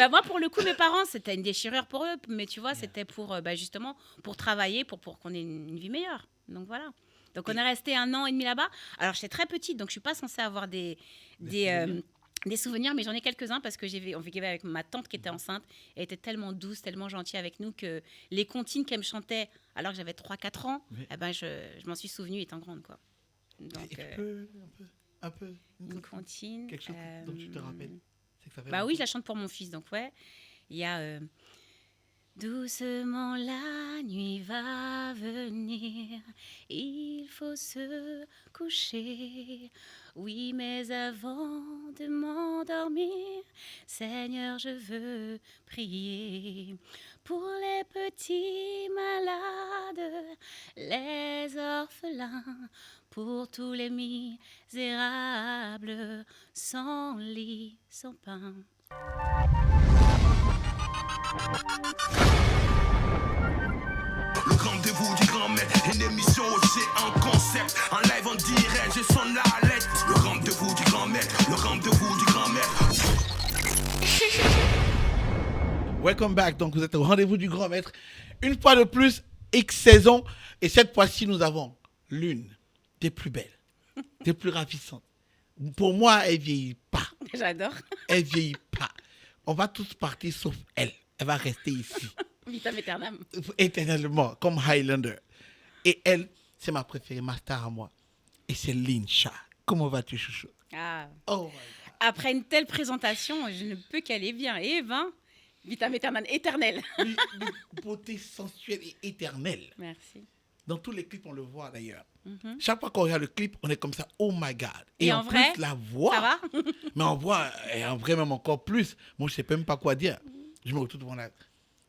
Bah, moi, pour le coup, mes parents, c'était une déchirure pour eux, mais tu vois, c'était pour justement pour travailler, pour qu'on ait une vie meilleure. Donc voilà. Donc on Et est resté 1 an et demi là-bas. Alors j'étais très petite, donc je suis pas censée avoir des des, souvenirs. euh, des souvenirs, mais j'en ai quelques-uns parce que on vivait avec ma tante qui était Mhm. enceinte. Elle était tellement douce, tellement gentille avec nous que les comptines qu'elle me chantait alors que j'avais 3 4 ans, Mais eh ben je m'en suis souvenue étant grande, quoi. et Donc tu peux un peu une une comptine, comptine. quelque chose dont tu te rappelles. C'est que ça fait Bah oui, je longtemps. la chante pour mon fils, donc ouais. Il y a doucement la nuit va venir, il faut se coucher. Oui, mais avant de m'endormir, Seigneur, je veux prier pour les petits malades, les orphelins, pour tous les misérables, sans lit, sans pain. Le rendez-vous du grand maître, une émission aussi un concept, en live en direct, je sonne la lettre. Le rendez-vous du grand maître, le rendez-vous du grand maître. Welcome back. Donc, vous êtes au rendez-vous du grand maître. Une fois de plus, X saison. Et cette fois-ci, nous avons l'une des plus belles, des plus ravissantes. Pour moi, elle vieillit pas. J'adore. Elle vieillit pas. On va tous partir sauf elle. Elle va rester ici. Vitam aeternam. Éternellement, comme Highlander. Et elle, c'est ma préférée, ma star à moi. Et c'est Lincha. Comment vas-tu, chouchou? Ah. Oh my Après une telle présentation, je ne peux qu'aller bien. Et ben, vitam aeternam, éternel. God. Beauté sensuelle et éternelle. Merci. Dans tous les clips, on le voit d'ailleurs. Mhm. Chaque fois qu'on regarde le clip, on est comme ça, oh my God. Et en en vrai, plus, la voix. Ça va? Mais on voit, et en vrai, même encore plus. Moi, je ne sais même pas quoi dire. Je me retrouve devant la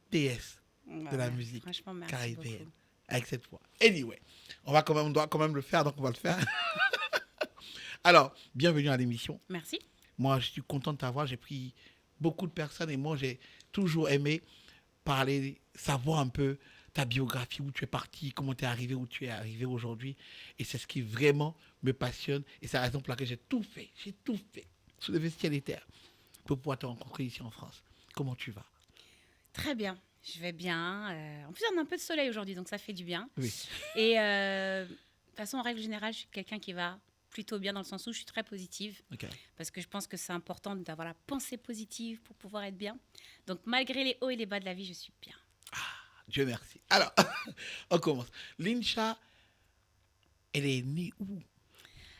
déesse de la Ouais, musique franchement, merci caribéenne. beaucoup. Avec cette voix. Anyway, on doit quand même le faire, donc on va le faire. Alors, bienvenue à l'émission. Merci. Moi, je suis content de t'avoir. J'ai pris beaucoup de personnes et moi, j'ai toujours aimé parler, savoir un peu ta biographie, où tu es parti, comment tu es arrivé, où tu es arrivé aujourd'hui. Et c'est ce qui vraiment me passionne. Et c'est la raison pour laquelle j'ai tout fait. J'ai tout fait. Soulever ciel et terre pour pouvoir te rencontrer ici en France. Comment tu vas? Très bien. Je vais bien. En plus, on a un peu de soleil aujourd'hui, donc ça fait du bien. Oui. Et de toute façon, en règle générale, je suis quelqu'un qui va plutôt bien dans le sens où je suis très positive. Ok. Parce que je pense que c'est important d'avoir la pensée positive pour pouvoir être bien. Donc, malgré les hauts et les bas de la vie, je suis bien. Dieu merci. Alors, on commence. Lincha, elle est née où?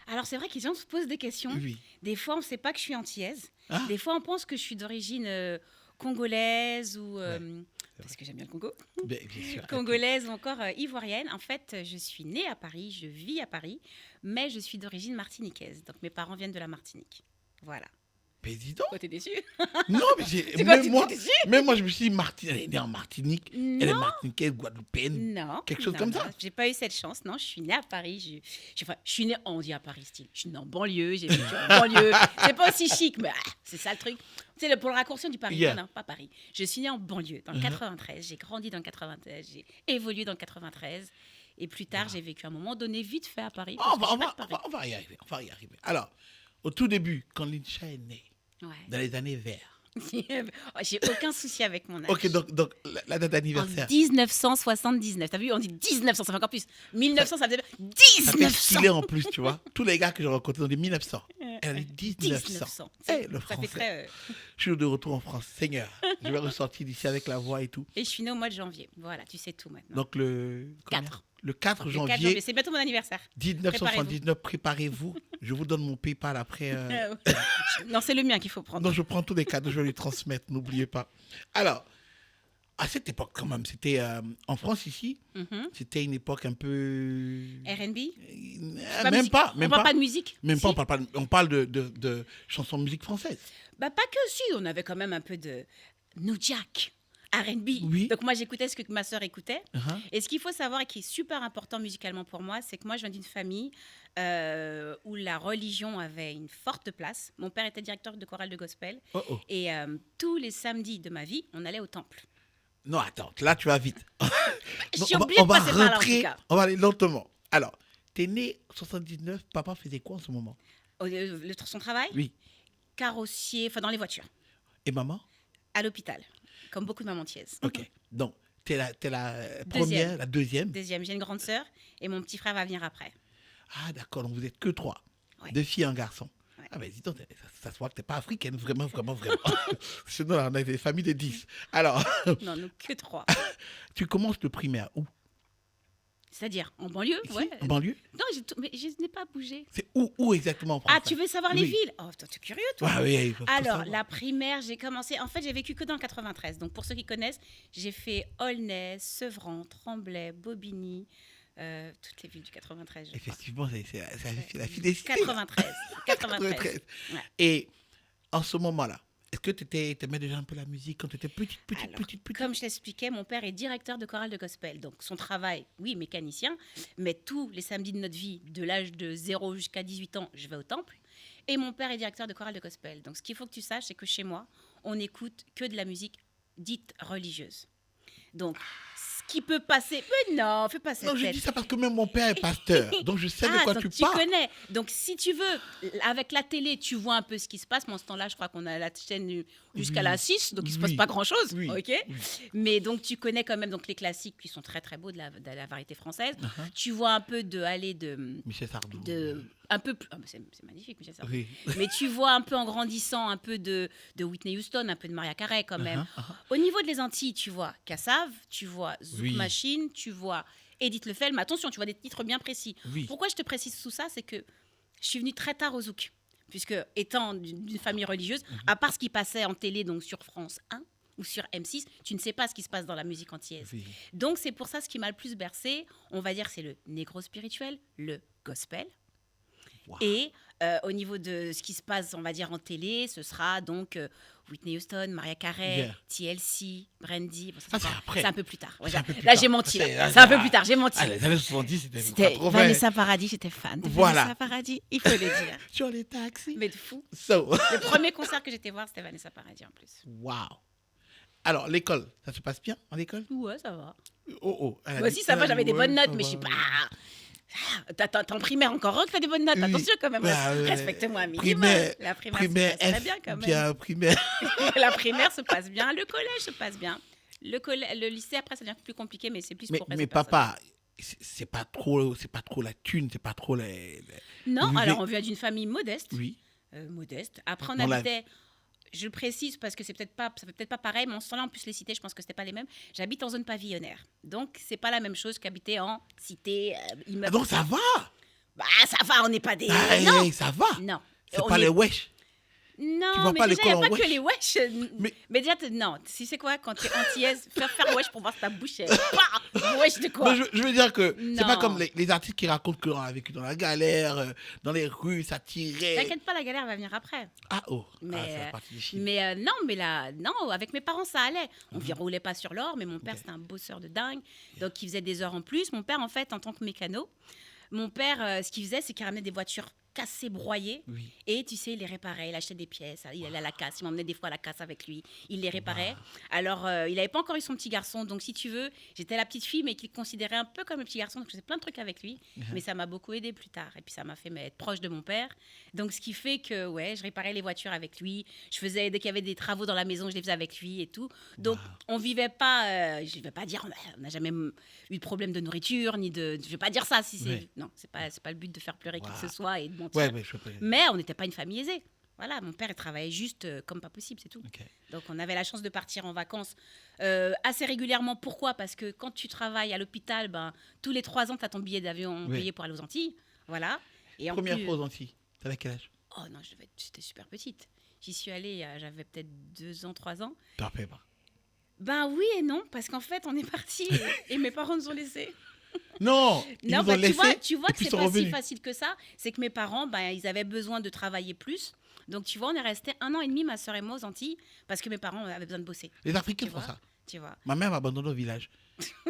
Alors, c'est vrai que les gens se posent des questions. Oui. Des fois, on ne sait pas que je suis antillaise. Ah, Des fois, on pense que je suis d'origine congolaise ou... Ouais, parce que j'aime bien le Congo. bien sûr. Congolaise ou encore ivoirienne. En fait, je suis née à Paris, je vis à Paris, mais je suis d'origine martiniquaise. Donc, mes parents viennent de la Martinique. Voilà. Président? Quoi, t'es déçu? Non, mais C'est quoi, t'es déçu? même moi, je me suis dit, elle est née en Martinique. Elle est Non, martiniquaise, guadeloupéenne. non. Quelque chose non, comme non, ça. j'ai pas eu cette chance. Non, je suis née à Paris. Je suis née, on dit à Paris, style. Je suis née en banlieue, j'ai vécu en banlieue. C'est pas aussi chic, mais c'est ça le truc. Tu sais, pour le raccourci du Paris, Yeah. non, pas Paris. Je suis née en banlieue, dans le 93. J'ai grandi dans le 93. J'ai évolué dans le 93. Et plus tard, j'ai vécu à un moment donné vite fait à Paris. Oh, parce que je suis pas de Paris. on va y arriver. On va y arriver. Alors, au tout début, quand Lincha est née, Ouais. dans les années verts. J'ai aucun souci avec mon âge. Ok, donc la date En d'anniversaire. 1979. T'as vu, on dit 1900, ça fait encore plus. 1900, ça faisait Ça fait 1900. stylé en plus, tu vois. Tous les gars que j'ai rencontrés ont dit 1900. Elle a dit 1900. 1900. Eh, le Ça fait français. très. Je suis de retour en France. Seigneur, je vais ressortir d'ici avec la voix et tout. Et je suis née au mois de janvier. Voilà, tu sais tout maintenant. Donc le 4. le 4 Le 4 janvier c'est bientôt mon anniversaire. 1979, préparez-vous. Je vous donne mon PayPal après. Non, c'est le mien qu'il faut prendre. Non, je prends tous les cadeaux, je vais lui transmettre, n'oubliez pas. Alors, à cette époque, quand même, c'était en France ici, c'était une époque un peu. R&B Même musique. pas, On même parle pas. pas de musique. Même Si. pas, on parle de chansons de musique française. Bah, pas que si, on avait quand même un peu de New Jack, R&B. Oui. Donc moi, j'écoutais ce que ma sœur écoutait. Uh-huh. Et ce qu'il faut savoir et qui est super important musicalement pour moi, c'est que moi, je viens d'une famille où la religion avait une forte place. Mon père était directeur de chorale de gospel. Oh, oh. Et tous les samedis de ma vie, on allait au temple. Non, attends, là tu vas vite. Je Donc, suis obligée de passer par là, en tout rentrer, cas. on va aller lentement. Alors, t'es né en 79, papa faisait quoi en ce moment? Son travail, Oui. carrossier, enfin dans les voitures. Et maman? À l'hôpital, comme beaucoup de mamans antillaises. Ok. Donc, t'es la Deuxième. première, la deuxième. Deuxième, j'ai une grande sœur et mon petit frère va venir après. Ah, d'accord. Donc, vous êtes que 3. Ouais. 2 filles et un garçon. Ouais. Ah, mais dis donc, ça se voit que t'es pas africaine, vraiment, vraiment, vraiment. Sinon, on a des familles de 10. Alors, Non, nous que 3. tu commences le primaire où? C'est-à-dire en banlieue, Ici, ouais. en banlieue? Non, mais je n'ai pas bougé. C'est où exactement en France? Ah, tu veux savoir les Oui. villes? Oh, toi, tu es curieux, toi. Ah, oui, il faut Alors, savoir. la primaire, j'ai commencé. En fait, j'ai vécu que dans le 93. Donc, pour ceux qui connaissent, j'ai fait Aulnay, Sevran, Tremblay, Bobigny, toutes les villes du 93. Je crois. Effectivement, c'est la fidélité. 93. 93. 93. Ouais. Et en ce moment-là, est-ce que tu aimais déjà un peu la musique quand tu étais petite? Alors, comme je l'expliquais, mon père est directeur de chorale de gospel. Donc, son travail, oui, mécanicien, mais tous les samedis de notre vie, de l'âge de 0 jusqu'à 18 ans, je vais au temple. Et mon père est directeur de chorale de gospel. Donc, ce qu'il faut que tu saches, c'est que chez moi, on n'écoute que de la musique dite religieuse. Donc, ce qui peut passer... Mais non, fais pas cette Non, je tête. dis ça parce que même mon père est pasteur. Donc, je sais de quoi donc tu tu parles. connais. Donc, si tu veux, avec la télé, tu vois un peu ce qui se passe. Mais en ce temps-là, je crois qu'on a la chaîne jusqu'à la 6, donc il ne se passe Oui. pas grand-chose. Oui. Ok. Oui. Mais donc, tu connais quand même donc, les classiques qui sont très, très beaux de la variété française. Uh-huh. Tu vois un peu de Michel Sardou. un peu plus... mais c'est magnifique, Michel Sardou. Oui. Mais tu vois un peu en grandissant un peu de Whitney Houston, un peu de Mariah Carey quand même. Uh-huh, uh-huh. Au niveau des Antilles, tu vois Kassav, tu vois Zouk Oui. Machine, tu vois Edith Lefel. Mais attention, tu vois des titres bien précis. Oui. Pourquoi je te précise tout ça? C'est que je suis venue très tard au Zouk. Puisque, étant d'une famille religieuse, à part ce qui passait en télé, donc sur France 1 ou sur M6, tu ne sais pas ce qui se passe dans la musique antillaise. Oui. Donc, c'est pour ça ce qui m'a le plus bercé, on va dire, c'est le négro spirituel, le gospel. Wow. Et au niveau de ce qui se passe, on va dire, en télé, ce sera donc Whitney Houston, Mariah Carey, Yeah. TLC, Brandy. Bon, ça, Ah, c'est après. c'est un peu plus tard. Ouais, C'est un peu plus là, tard. j'ai menti. C'est- C'est un peu plus tard, j'ai menti. Ah, les années 70, c'était C'était 80. Vanessa Paradis, j'étais fan de Voilà. Vanessa Paradis, il faut le dire. Sur les taxis. Mais de fou. So, Le premier concert que j'étais voir, c'était Vanessa Paradis en plus. wow. Alors, l'école, ça se passe bien en école? Ouais, ça va. Oh. Elle a Moi dit- aussi, ça elle va, a j'avais dit, des bonnes ouais, notes, ça mais je suis va. pas... T'as en primaire encore que t'as des bonnes notes. Oui. Attention quand même. Bah, ouais. Respecte-moi un minimum. Primaire, La primaire, primaire se passe très F, bien quand même. bien primaire. La primaire se passe bien. Le collège se passe bien. Le lycée, après, ça devient plus compliqué, mais c'est plus pour raison Mais papa, c'est pas trop la thune, c'est pas trop les... Non, vous alors vivez- on vient d'une famille modeste. Oui. Modeste. Après, on Dans la- habitait... Je le précise parce que ça fait peut-être pas pareil, mais en ce temps-là, en plus, les cités, je pense que c'était pas les mêmes. J'habite en zone pavillonnaire. Donc, c'est pas la même chose qu'habiter en cité, immeuble. Ah, donc ça va. Bah, ça va, on n'est pas des... Ah, non, hey, ça va. non. C'est On pas est- les wesh. Non, vois mais pas déjà, il n'y a l'école pas en que wesh. les wesh. Mais- Mais déjà, non. Si c'est quoi, quand tu es antillaise, faire wesh pour voir si ta bouche est... Wesh de quoi? Non, je veux dire que c'est pas Non. comme les artistes qui racontent qu'on a vécu dans la galère, dans les rues, ça tirait. T'inquiète pas, la galère va venir après. Ah, oh. Mais, Ah, c'est la partie des chiffres. Mais non, mais là, non, avec mes parents, ça allait. On ne roulait pas sur l'or, mais mon père, Ok. c'était un bosseur de dingue. Donc, il faisait des heures en plus. Mon père, en fait, en tant que mécano, mon père, ce qu'il faisait, c'est qu'il ramenait des voitures cassées, broyées. Oui. Et tu sais, il les réparait, il achetait des pièces, il allait à la casse, il m'emmenait des fois à la casse avec lui, il les réparait. Alors, il n'avait pas encore eu son petit garçon, donc si tu veux, j'étais la petite fille, mais qu'il considérait un peu comme le petit garçon, donc je faisais plein de trucs avec lui, mais ça m'a beaucoup aidé plus tard. Et puis ça m'a fait être proche de mon père. Donc, ce qui fait que, ouais, je réparais les voitures avec lui, je faisais, dès qu'il y avait des travaux dans la maison, je les faisais avec lui et tout. Donc, on vivait pas, je ne vais pas dire, on n'a jamais eu de problème de nourriture, ni de. Je ne vais pas dire ça, si c'est. Ouais. Non, c'est pas le but de faire pleurer qui Wow. que ce soit et de mentir. Ouais, je peux. Mais on n'était pas une famille aisée. Voilà, mon père, il travaillait juste comme pas possible, c'est tout. Ok. Donc, on avait la chance de partir en vacances assez régulièrement. Pourquoi? Parce que quand tu travailles à l'hôpital, ben, tous les 3 ans, tu as ton billet d'avion Oui. payé pour aller aux Antilles. Voilà. Et en Première plus- fois aux Antilles. T'avais quel âge? Oh non, j'étais super petite. J'y suis allée, j'avais peut-être 2 ans, 3 ans. T'en rappelles pas. Ben oui et non, parce qu'en fait, on est parti et mes parents nous ont laissés. Non, ils Non, nous bah, ont laissé. tu vois et que puis c'est ils sont pas si revenus. facile que ça. C'est que mes parents, ben, ils avaient besoin de travailler plus. Donc, tu vois, on est resté 1 an et demi, ma soeur et moi, aux Antilles, parce que mes parents avaient besoin de bosser. Les Africains Tu font vois. ça. Tu vois. Ma mère m'a abandonné au village.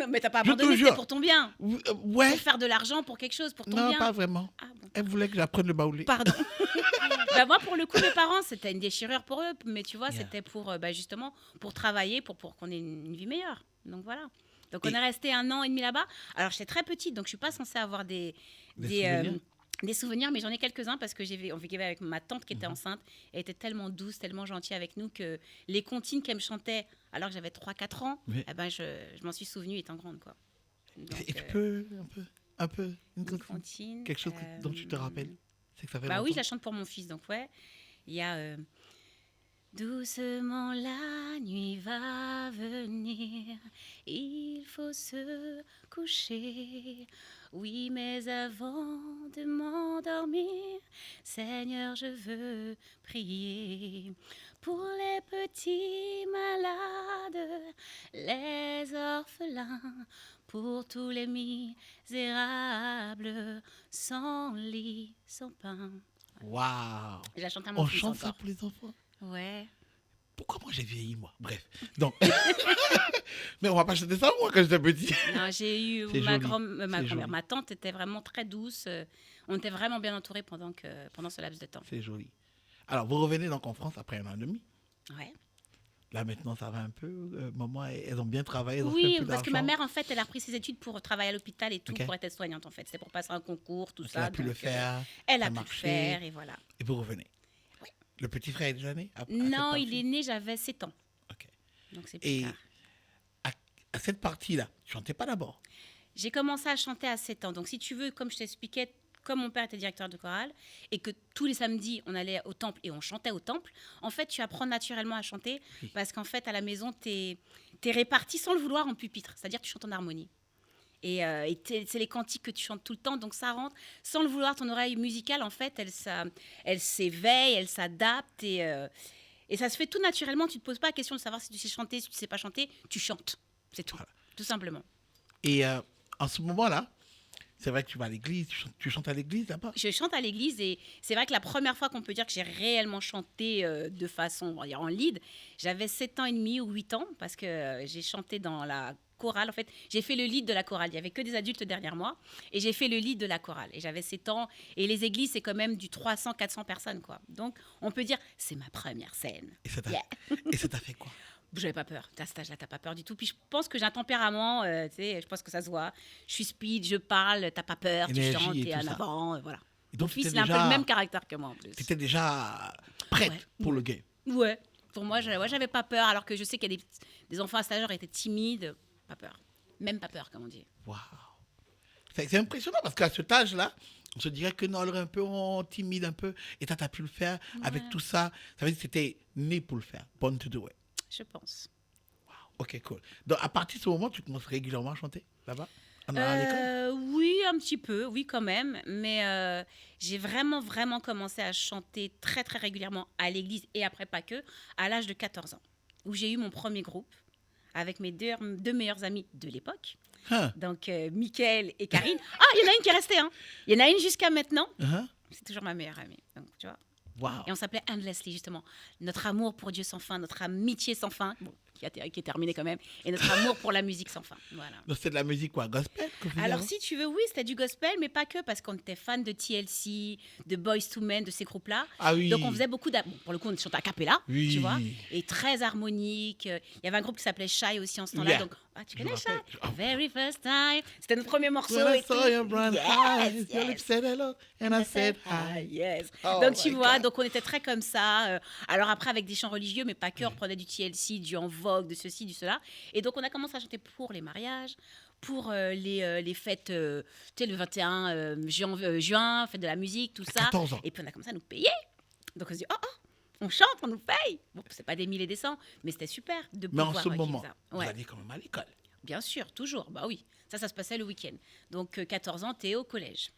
Mais t'as pas Je te abandonné, jure. c'était pour ton bien. Ouais. Pour faire de l'argent, pour quelque chose, pour ton Non, bien. pas vraiment. Ah bon. Elle voulait que j'apprenne le baoulé. Pardon. Bah, moi, pour le coup, mes parents, c'était une déchirure pour eux. Mais tu vois, Yeah. c'était pour, justement, pour travailler, pour qu'on ait une vie meilleure. Donc, voilà. Donc, on Et- est resté 1 an et demi là-bas. Alors, j'étais très petite, donc je suis pas censée avoir des souvenirs. Des souvenirs, mais j'en ai quelques-uns parce que on vivait avec ma tante qui était enceinte. Elle était tellement douce, tellement gentille avec nous que les comptines qu'elle me chantait alors que j'avais 3-4 ans, Oui. eh ben je m'en suis souvenue étant grande, quoi. Donc, Et tu peux un peu, une une comptine, comptine, quelque chose dont tu te rappelles. C'est que ça fait Bah oui, longtemps. je la chante pour mon fils, donc ouais. Il y a doucement la nuit va venir, il faut se coucher. Oui, mais avant de m'endormir, Seigneur, je veux prier pour les petits malades, les orphelins, pour tous les misérables, sans lit, sans pain. Waouh. Je la chante à mon On fils chante ça encore. pour les enfants. Ouais. Pourquoi moi j'ai vieilli, moi? Bref. Donc. Mais on va pas chanter ça, moi, quand j'étais petit. Non, j'ai eu C'est ma joli. grand-mère, joli. ma tante était vraiment très douce. On était vraiment bien entourés pendant ce laps de temps. C'est joli. Alors, vous revenez donc en France après 1 an et demi. Ouais. Là, maintenant, ça va un peu. Maman, elles ont bien travaillé. Elles ont fait Oui, un peu parce que ma d'argent. mère, en fait, elle a repris ses études pour travailler à l'hôpital et tout, Ok. pour être soignante, en fait. C'était pour passer un concours, tout Donc, ça. elle a pu le donc, faire. Elle ça a pu le marchait. faire, et voilà. Et vous revenez. Oui. Le petit frère est déjà né à cette Non, il partie? est né, j'avais 7 ans. Ok. Donc c'est plus Et tard. à cette partie-là, tu chantais pas d'abord. J'ai commencé à chanter à 7 ans. Donc, si tu veux, comme je t'expliquais, comme mon père était directeur de chorale et que tous les samedis, on allait au temple et on chantait au temple, en fait, tu apprends naturellement à chanter Oui. parce qu'en fait, à la maison, tu es réparti sans le vouloir en pupitre. C'est-à-dire que tu chantes en harmonie. Et c'est les cantiques que tu chantes tout le temps. Donc, ça rentre. Sans le vouloir, ton oreille musicale, en fait, elle s'éveille, elle s'adapte et ça se fait tout naturellement. Tu ne te poses pas la question de savoir si tu sais chanter, si tu ne sais pas chanter. Tu chantes. C'est tout. Voilà. Tout simplement. Et en ce moment-là, c'est vrai que tu vas à l'église, tu chantes à l'église là-bas. Je chante à l'église et c'est vrai que la première fois qu'on peut dire que j'ai réellement chanté de façon, on va dire, en lead, j'avais 7 ans et demi ou 8 ans parce que j'ai chanté dans la chorale. En fait, j'ai fait le lead de la chorale. Il n'y avait que des adultes derrière moi et j'ai fait le lead de la chorale. Et j'avais 7 ans et les églises, c'est quand même du 300-400 personnes, quoi. Donc, on peut dire, c'est ma première scène. Et ça t'a Yeah. et ça t'a fait quoi? J'avais pas peur. À cet âge-là, t'as pas peur du tout. Puis je pense que j'ai un tempérament, tu sais, je pense que ça se voit. Je suis speed, je parle, t'as pas peur, Énergie tu chantes, et t'es tout en ça. avant, voilà. Et Mon donc, fils, tu il a un peu le déjà, même caractère que moi en plus. étais déjà prête Ouais. pour le game. Ouais. Pour moi, j'avais pas peur, alors que je sais qu'il y a des enfants à cet âge qui étaient timides. Pas peur. Même pas peur, comme on dit. Waouh. C'est impressionnant parce qu'à cet âge-là, on se dirait que non, elle est un peu timide, un peu. Et toi, tu as pu le faire avec tout ça. Ça veut dire que c'était né pour le faire. Born to do it. Je pense. Ok, cool. Donc, à partir de ce moment, tu commences régulièrement à chanter là-bas à l'école? Oui, un petit peu, oui quand même. Mais j'ai vraiment commencé à chanter très très régulièrement à l'église et après pas que, à l'âge de 14 ans, où j'ai eu mon premier groupe avec mes deux meilleurs amis de l'époque. Hein? Donc, Mickaël et Karine. Ah, il y en a une qui est restée. Hein. Il y en a une jusqu'à maintenant. Hein? C'est toujours ma meilleure amie. Donc, tu vois. Waouh. Et on s'appelait Endlessly, justement. Notre amour pour Dieu sans fin, notre amitié sans fin, bon, qui est terminée quand même, et notre amour pour la musique sans fin. Voilà. Donc, c'était de la musique, quoi? Gospel que vous faisiez Alors, avant? si tu veux, oui, c'était du gospel, mais pas que, parce qu'on était fan de TLC, de Boyz II Men, de ces groupes-là. Ah oui. Donc, on faisait beaucoup bon, pour le coup, on chantait a cappella, Oui. tu vois, et très harmonique. Il y avait un groupe qui s'appelait Shy aussi en ce temps-là. Yeah. Donc, tu Je connais me Shy? rappelle. Oh. Very first time. C'était notre premier morceau. When I et saw tout. your brown Yes, eyes, your yes. lips said hello, and I said hi. Yes. Oh Donc tu my vois, God. donc on était très comme ça. Alors après avec des chants religieux, mais pas que. On prenait du TLC, du En Vogue, de ceci, du cela. Et donc on a commencé à chanter pour les mariages, pour les fêtes, tu sais, le 21 juin, fête de la musique, tout ça. 14 ans. Et puis on a commencé à nous payer. Donc on se dit, oh, on chante, on nous paye. Bon, c'est pas des milliers et des cents, mais c'était super de Mais pouvoir en ce vivre moment, ça. vous Ouais. alliez quand même à l'école. Bien sûr, toujours. Bah oui, ça se passait le week-end. Donc 14 ans, t'es au collège.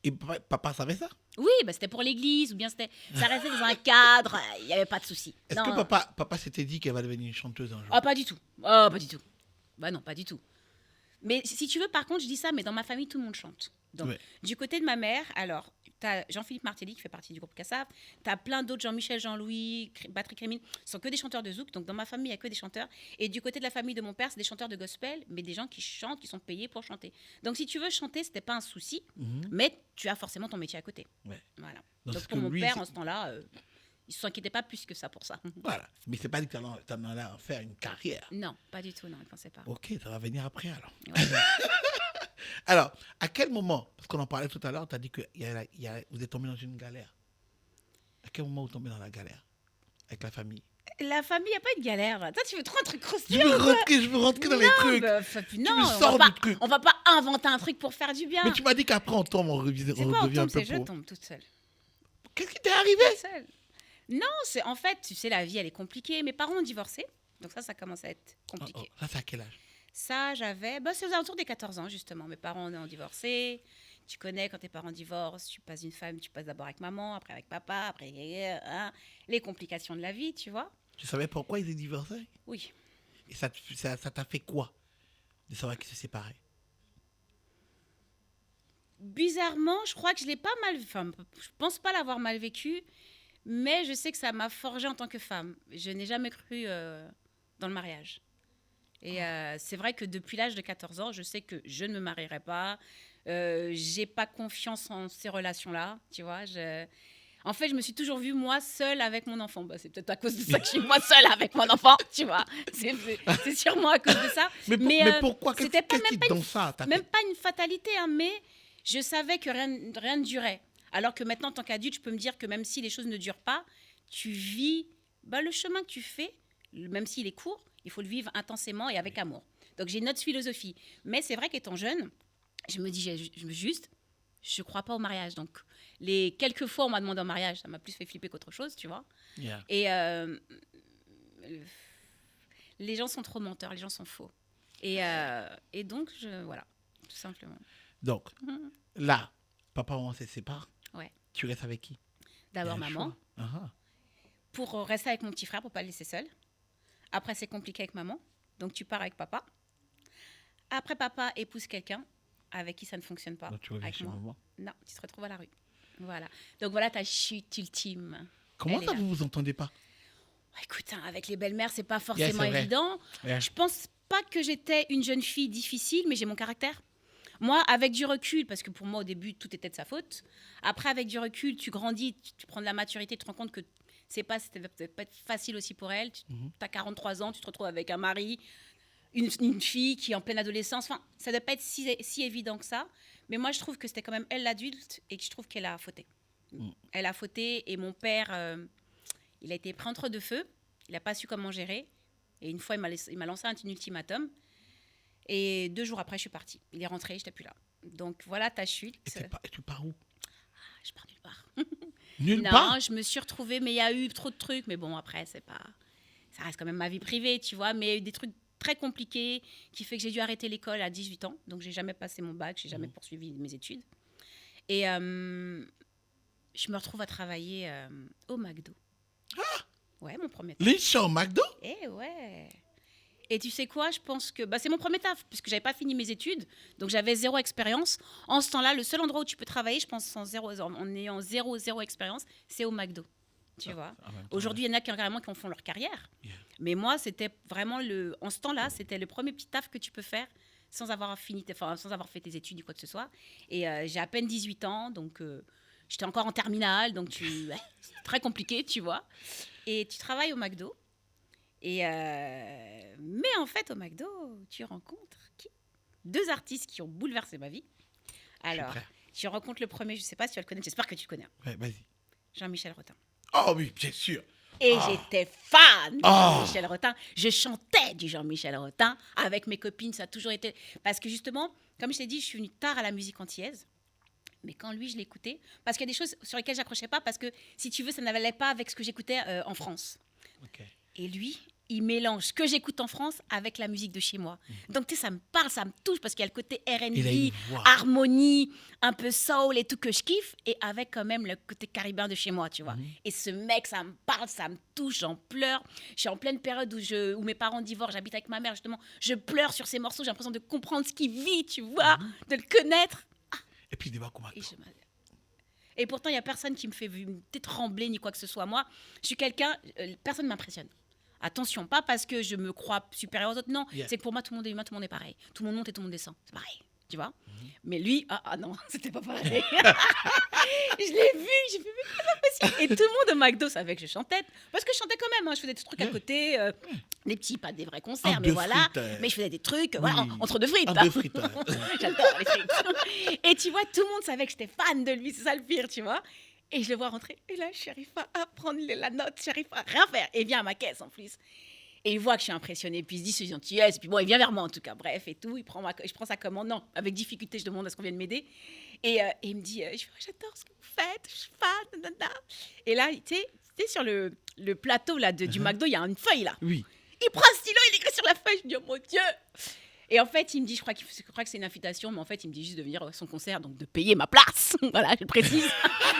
Et papa savait ça? Oui, bah, c'était pour l'église, ou bien ça restait dans un cadre, il n'y avait pas de souci. Est-ce Non, que papa s'était dit qu'elle va devenir une chanteuse un jour? Ah, pas du tout. Oh, pas du tout. Bah non, pas du tout. Mais si tu veux, par contre, je dis ça, mais dans ma famille, tout le monde chante. Donc, Ouais. du côté de ma mère, alors, tu as Jean-Philippe Martelly qui fait partie du groupe Cassav, tu as plein d'autres, Jean-Michel, Jean-Louis, Patrick Rémine, ce sont que des chanteurs de zouk. Donc, dans ma famille, il n'y a que des chanteurs. Et du côté de la famille de mon père, c'est des chanteurs de gospel, mais des gens qui chantent, qui sont payés pour chanter. Donc, si tu veux chanter, ce n'était pas un souci, mais tu as forcément ton métier à côté. Ouais. Voilà. Donc, Donc, c'est pour que mon lui, père, c'est- en ce temps-là, il ne s'inquiétait pas plus que ça pour ça. Voilà. Mais c'est pas dit que t'en allais en faire une carrière. Non, pas du tout, non, il ne pensait pas. Ok, ça va venir après alors. Ouais. Alors, à quel moment, parce qu'on en parlait tout à l'heure, tu as dit que vous êtes tombé dans une galère. À quel moment vous tombez dans la galère avec la famille? La famille, il n'y a pas eu de galère. Toi, tu veux trop un truc Je croustillant. veux rentrer dans les trucs. Non, me sors du truc. on va pas inventer un truc pour faire du bien. Mais tu m'as dit qu'après on tombe, on C'est pas on redevient un tombe, peu c'est je pro. tombe toute seule. Qu'est-ce qui t'est arrivé? Toute seule. Non, c'est en fait, tu sais, la vie, elle est compliquée. Mes parents ont divorcé. Donc ça commence à être compliqué. Ça, c'est à quel âge? Ça, c'est aux alentours des 14 ans, justement. Mes parents ont divorcé. Tu connais, quand tes parents divorcent, tu passes une femme, tu passes d'abord avec maman, après avec papa, après les complications de la vie, tu vois. Tu savais pourquoi ils étaient divorcés? Oui. Et ça t'a fait quoi de savoir qu'ils se séparaient? Bizarrement, je crois que je l'ai pas mal... Enfin, je pense pas l'avoir mal vécu, mais je sais que ça m'a forgée en tant que femme. Je n'ai jamais cru dans le mariage. Et c'est vrai que depuis l'âge de 14 ans, je sais que je ne me marierai pas. J'ai pas confiance en ces relations-là, tu vois. En fait, je me suis toujours vue, moi, seule avec mon enfant. C'est peut-être à cause de ça que je suis moi seule avec mon enfant, tu vois. C'est sûrement à cause de ça. Mais pourquoi? C'était Qu'est-ce qui te donne ça? même pas une fatalité, hein, mais je savais que rien ne durait. Alors que maintenant, en tant qu'adulte, je peux me dire que même si les choses ne durent pas, tu vis le chemin que tu fais, même s'il est court, il faut le vivre intensément et avec amour. Donc, j'ai une autre philosophie. Mais c'est vrai qu'étant jeune, je me dis, je crois pas au mariage. Donc, les quelques fois où on m'a demandé en mariage, ça m'a plus fait flipper qu'autre chose, tu vois. Yeah. Et les gens sont trop menteurs, les gens sont faux. Et donc, voilà, tout simplement. Donc, là, papa, maman se séparent. Ouais. Tu restes avec qui? D'abord Il y a un maman, choix. Ah, pour rester avec mon petit frère, pour pas le laisser seul. Après, c'est compliqué avec maman, donc tu pars avec papa. Après, papa épouse quelqu'un avec qui ça ne fonctionne pas. donc tu reviens avec chez moi. maman. Non, tu te retrouves à la rue. Voilà. Donc voilà ta chute ultime. Comment Elle ça, est là. vous vous entendez pas? Écoute, avec les belles-mères, c'est pas forcément c'est vrai. évident. Yeah. Je pense pas que j'étais une jeune fille difficile, mais j'ai mon caractère. Moi, avec du recul, parce que pour moi, au début, tout était de sa faute. Après, avec du recul, tu grandis, tu prends de la maturité, tu te rends compte que c'était pas facile aussi pour elle. Tu as 43 ans, tu te retrouves avec un mari, une fille qui est en pleine adolescence. Enfin, ça ne doit pas être si évident que ça. Mais moi, je trouve que c'était quand même elle l'adulte et que je trouve qu'elle a fauté. Elle a fauté et mon père, il a été pris entre deux feux. Il n'a pas su comment gérer. Et une fois, il m'a lancé un ultimatum. Et 2 jours après, je suis partie. Il est rentré, je n'étais plus là. Donc voilà ta chute. Et tu pars où? Je pars nulle part. Nulle Non, part? je me suis retrouvée, mais il y a eu trop de trucs. Mais bon, après, ça reste quand même ma vie privée, tu vois. Mais il y a eu des trucs très compliqués qui fait que j'ai dû arrêter l'école à 18 ans. Donc, j'ai jamais passé mon bac, j'ai jamais poursuivi mes études. Et je me retrouve à travailler au McDo. Ouais, mon premier taf. Lynch au McDo? Eh ouais. Et tu sais quoi, je pense que c'est mon premier taf, puisque j'avais pas fini mes études, donc j'avais 0 expérience. En ce temps-là, le seul endroit où tu peux travailler, je pense, en ayant zéro expérience, c'est au McDo. Tu vois. Aujourd'hui, il y en a carrément qui en font leur carrière. Yeah. Mais moi, c'était vraiment en ce temps-là, c'était le premier petit taf que tu peux faire sans avoir fait tes études ou quoi que ce soit. Et j'ai à peine 18 ans, donc j'étais encore en terminale, donc c'est très compliqué, tu vois. Et tu travailles au McDo. Mais en fait, au McDo, tu rencontres qui? 2 artistes qui ont bouleversé ma vie. Alors, tu rencontres le premier, je ne sais pas si tu vas le connaître, j'espère que tu le connais. Ouais, vas-y. Jean-Michel Rotin. Oh oui, bien sûr. Et j'étais fan de Jean-Michel Rotin. Je chantais du Jean-Michel Rotin avec mes copines, ça a toujours été... Parce que justement, comme je t'ai dit, je suis venue tard à la musique antillaise. Mais quand lui, je l'écoutais, parce qu'il y a des choses sur lesquelles je n'accrochais pas, parce que, si tu veux, ça n'allait pas avec ce que j'écoutais en France. Ok. Et lui, il mélange ce que j'écoute en France avec la musique de chez moi. Donc, tu sais, ça me parle, ça me touche, parce qu'il y a le côté Il a R&B, une voix. harmonie, un peu soul et tout que je kiffe, et avec quand même le côté caribéen de chez moi, tu vois. Et ce mec, ça me parle, ça me touche, j'en pleure. Je suis en pleine période où mes parents divorcent, j'habite avec ma mère, justement. Je pleure sur ces morceaux, j'ai l'impression de comprendre ce qu'il vit, tu vois, de le connaître. Et puis il débarque au McDo. Et pourtant, il n'y a personne qui me fait trembler ni quoi que ce soit. Moi, je suis quelqu'un, personne ne m'impressionne. Attention, pas parce que je me crois supérieure aux autres, non. Yeah. C'est que pour moi, tout le monde est humain, tout le monde est pareil. Tout le monde monte et tout le monde descend. C'est pareil. tu vois. Mais lui, ah non, c'était pas pareil. Je l'ai vu, j'ai fait, mais c'est pas possible. Et tout le monde au McDo savait que je chantais, parce que je chantais quand même, hein, je faisais des trucs à côté, des petits, pas des vrais concerts, mais voilà. Mais je faisais des trucs, voilà, entre deux frites. Entre deux frites. J'adore les frites. Et tu vois, tout le monde savait que j'étais fan de lui, c'est ça le pire, tu vois. Et je le vois rentrer, et là, je n'arrive pas à prendre la note, je n'arrive pas à rien faire. Et il vient à ma caisse en plus. Et il voit que je suis impressionnée, puis il se dit c'est gentillesse, puis bon, il vient vers moi en tout cas, bref, et tout, je prends sa commande, non, avec difficulté, je demande à ce qu'on vienne m'aider, et il me dit, j'adore ce que vous faites, je suis fan, nanana. Et là, tu sais, sur le plateau là, du McDo, il y a une feuille là. Oui. Il prend un stylo, il écrit sur la feuille, je me dis, oh mon Dieu. Et en fait, il me dit, je crois que c'est une invitation, mais en fait, il me dit juste de venir à son concert, donc de payer ma place. Voilà, je le précise.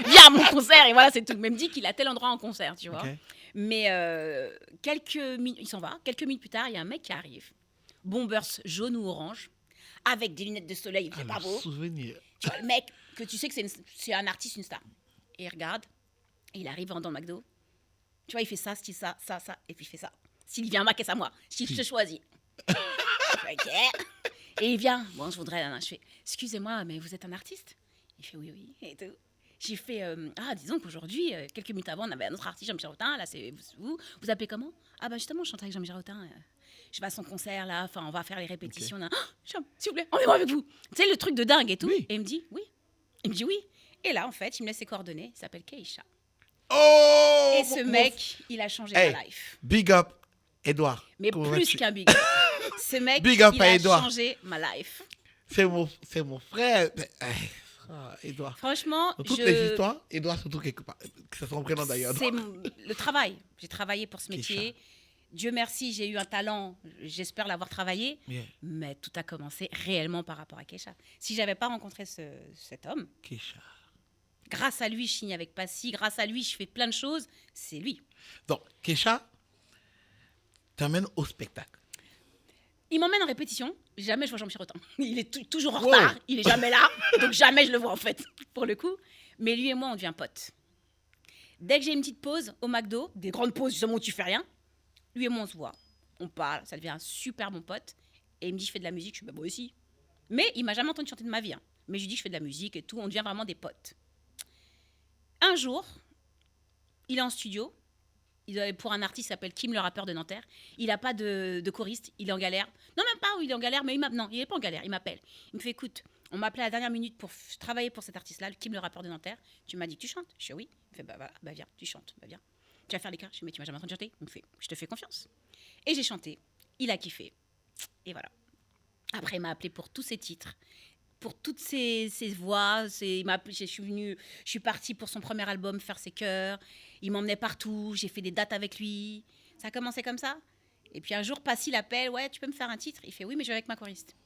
Viens à mon concert, et voilà, c'est tout. Même dit qu'il a tel endroit en concert, tu vois. Okay. Mais quelques minutes, il s'en va. Quelques minutes plus tard, il y a un mec qui arrive. Bombers jaune ou orange, avec des lunettes de soleil, il fait pas beau. Souvenir. Tu vois, le mec, que tu sais que c'est un artiste, une star. Et il regarde, et il arrive dans le McDo. Tu vois, il fait ça, et puis il fait ça. S'il vient à ma caisse à moi, si je te choisis. Ok. Et il vient. Bon, je voudrais. Je fais, excusez-moi, mais vous êtes un artiste? Il fait oui. Et tout. J'ai fait, disons qu'aujourd'hui, quelques minutes avant, on avait un autre artiste, Jean-Michel Autain. Là, c'est vous. Vous appelez comment? Ah, bah justement, je chante avec Jean-Michel Autain. Je vais à son concert, là. Enfin, on va faire les répétitions. Okay. S'il vous plaît, on est avec vous. Tu sais, le truc de dingue et tout. Oui. Et il me dit oui. Il me dit oui. Et là, en fait, il me laisse ses coordonnées. Il s'appelle Keisha. Oh! Et ce mec, il a changé ma life. Big up, Edouard. Mais plus qu'un big up. Ce mec, big up il a Edouard. changé ma life. C'est mon frère. Edouard. Franchement, dans toutes les histoires, Edouard surtout quelque part. C'est son prénom d'ailleurs. C'est le travail. J'ai travaillé pour ce métier. Keisha. Dieu merci, j'ai eu un talent. J'espère l'avoir travaillé. Yeah. Mais tout a commencé réellement par rapport à Keisha. Si j'avais pas rencontré cet homme, Keisha. Grâce à lui, je signe avec Passy. Grâce à lui, je fais plein de choses. C'est lui. Donc, Keisha t'amène au spectacle. Il m'emmène en répétition. Jamais je vois Jean-Michel Autain. Il est toujours en retard. Il est jamais là. Donc jamais je le vois en fait, pour le coup. Mais lui et moi, on devient potes. Dès que j'ai une petite pause au McDo, des grandes pauses justement où tu fais rien, lui et moi, on se voit. On parle. Ça devient un super bon pote. Et il me dit, je fais de la musique. Je suis, bah, moi aussi. Mais il m'a jamais entendu chanter de ma vie. Hein. Mais je lui dis, je fais de la musique et tout. On devient vraiment des potes. Un jour, il est en studio. Pour un artiste qui s'appelle Kim, le rappeur de Nanterre. Il n'a pas de choriste. Il est en galère. Non, même pas où il est en galère, mais non, il n'est pas en galère. Il m'appelle. Il me fait, écoute, on m'a appelé à la dernière minute pour travailler pour cet artiste-là, Kim, le rappeur de Nanterre. Tu m'as dit que tu chantes? Je fais oui. Il me fait, bah viens, tu chantes. Bah viens. Tu vas faire les chœurs? Je fais, mais tu m'as jamais entendu chanter? Il me fait, je te fais confiance. Et j'ai chanté. Il a kiffé. Et voilà. Après, il m'a appelé pour tous ses titres. Pour toutes ses voix, je suis partie pour son premier album faire ses chœurs. Il m'emmenait partout, j'ai fait des dates avec lui. Ça a commencé comme ça. Et puis un jour, Passy l'appelle, ouais, tu peux me faire un titre? Il fait oui, mais je vais avec ma choriste.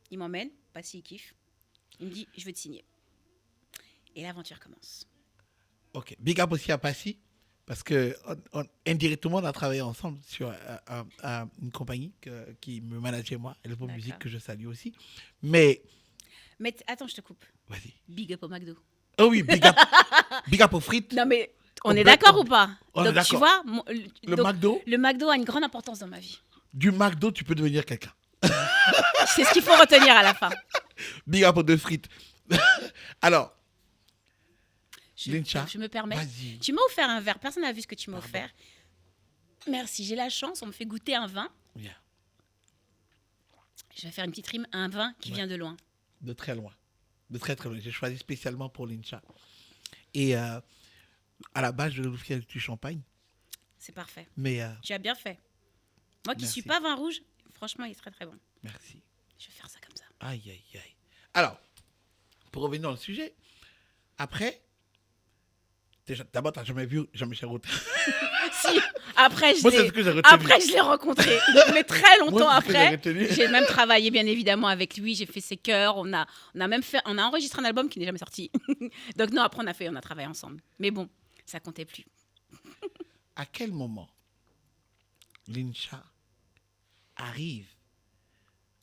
Il m'emmène, Passy il kiffe. Il me dit, je veux te signer. Et l'aventure commence. Ok, big up aussi à Passy, parce que indirectement, on a travaillé ensemble sur une compagnie qui me manageait moi, Elpo Musique, que je salue aussi. Mais attends, je te coupe. Vas-y. Big up au McDo. Oh oui, big up, big up aux frites. Non mais, on est d'accord ou pas? On est d'accord. Tu vois, McDo. Le McDo a une grande importance dans ma vie. Du McDo, tu peux devenir quelqu'un. C'est ce qu'il faut retenir à la fin. Big up aux deux frites. Alors, Lincha, je me permets. Vas-y. Tu m'as offert un verre. Personne n'a vu ce que tu m'as offert. Merci, j'ai la chance. On me fait goûter un vin. Yeah. Je vais faire une petite rime. Un vin qui vient de loin. De très loin. De très très loin. J'ai choisi spécialement pour Lincha. Et à la base, je vais vous faire du champagne. C'est parfait. Mais tu as bien fait. Moi qui ne suis pas vin rouge, franchement, il est très très bon. Merci. Je vais faire ça comme ça. Aïe, aïe, aïe. Alors, pour revenir dans le sujet, après, d'abord, tu n'as jamais vu Jean-Michel Autain. Si, après, je l'ai rencontré. Mais très longtemps après. J'ai même travaillé, bien évidemment, avec lui. J'ai fait ses chœurs. On a enregistré un album qui n'est jamais sorti. Donc, non, après, on a travaillé ensemble. Mais bon, ça comptait plus. À quel moment Lincha arrive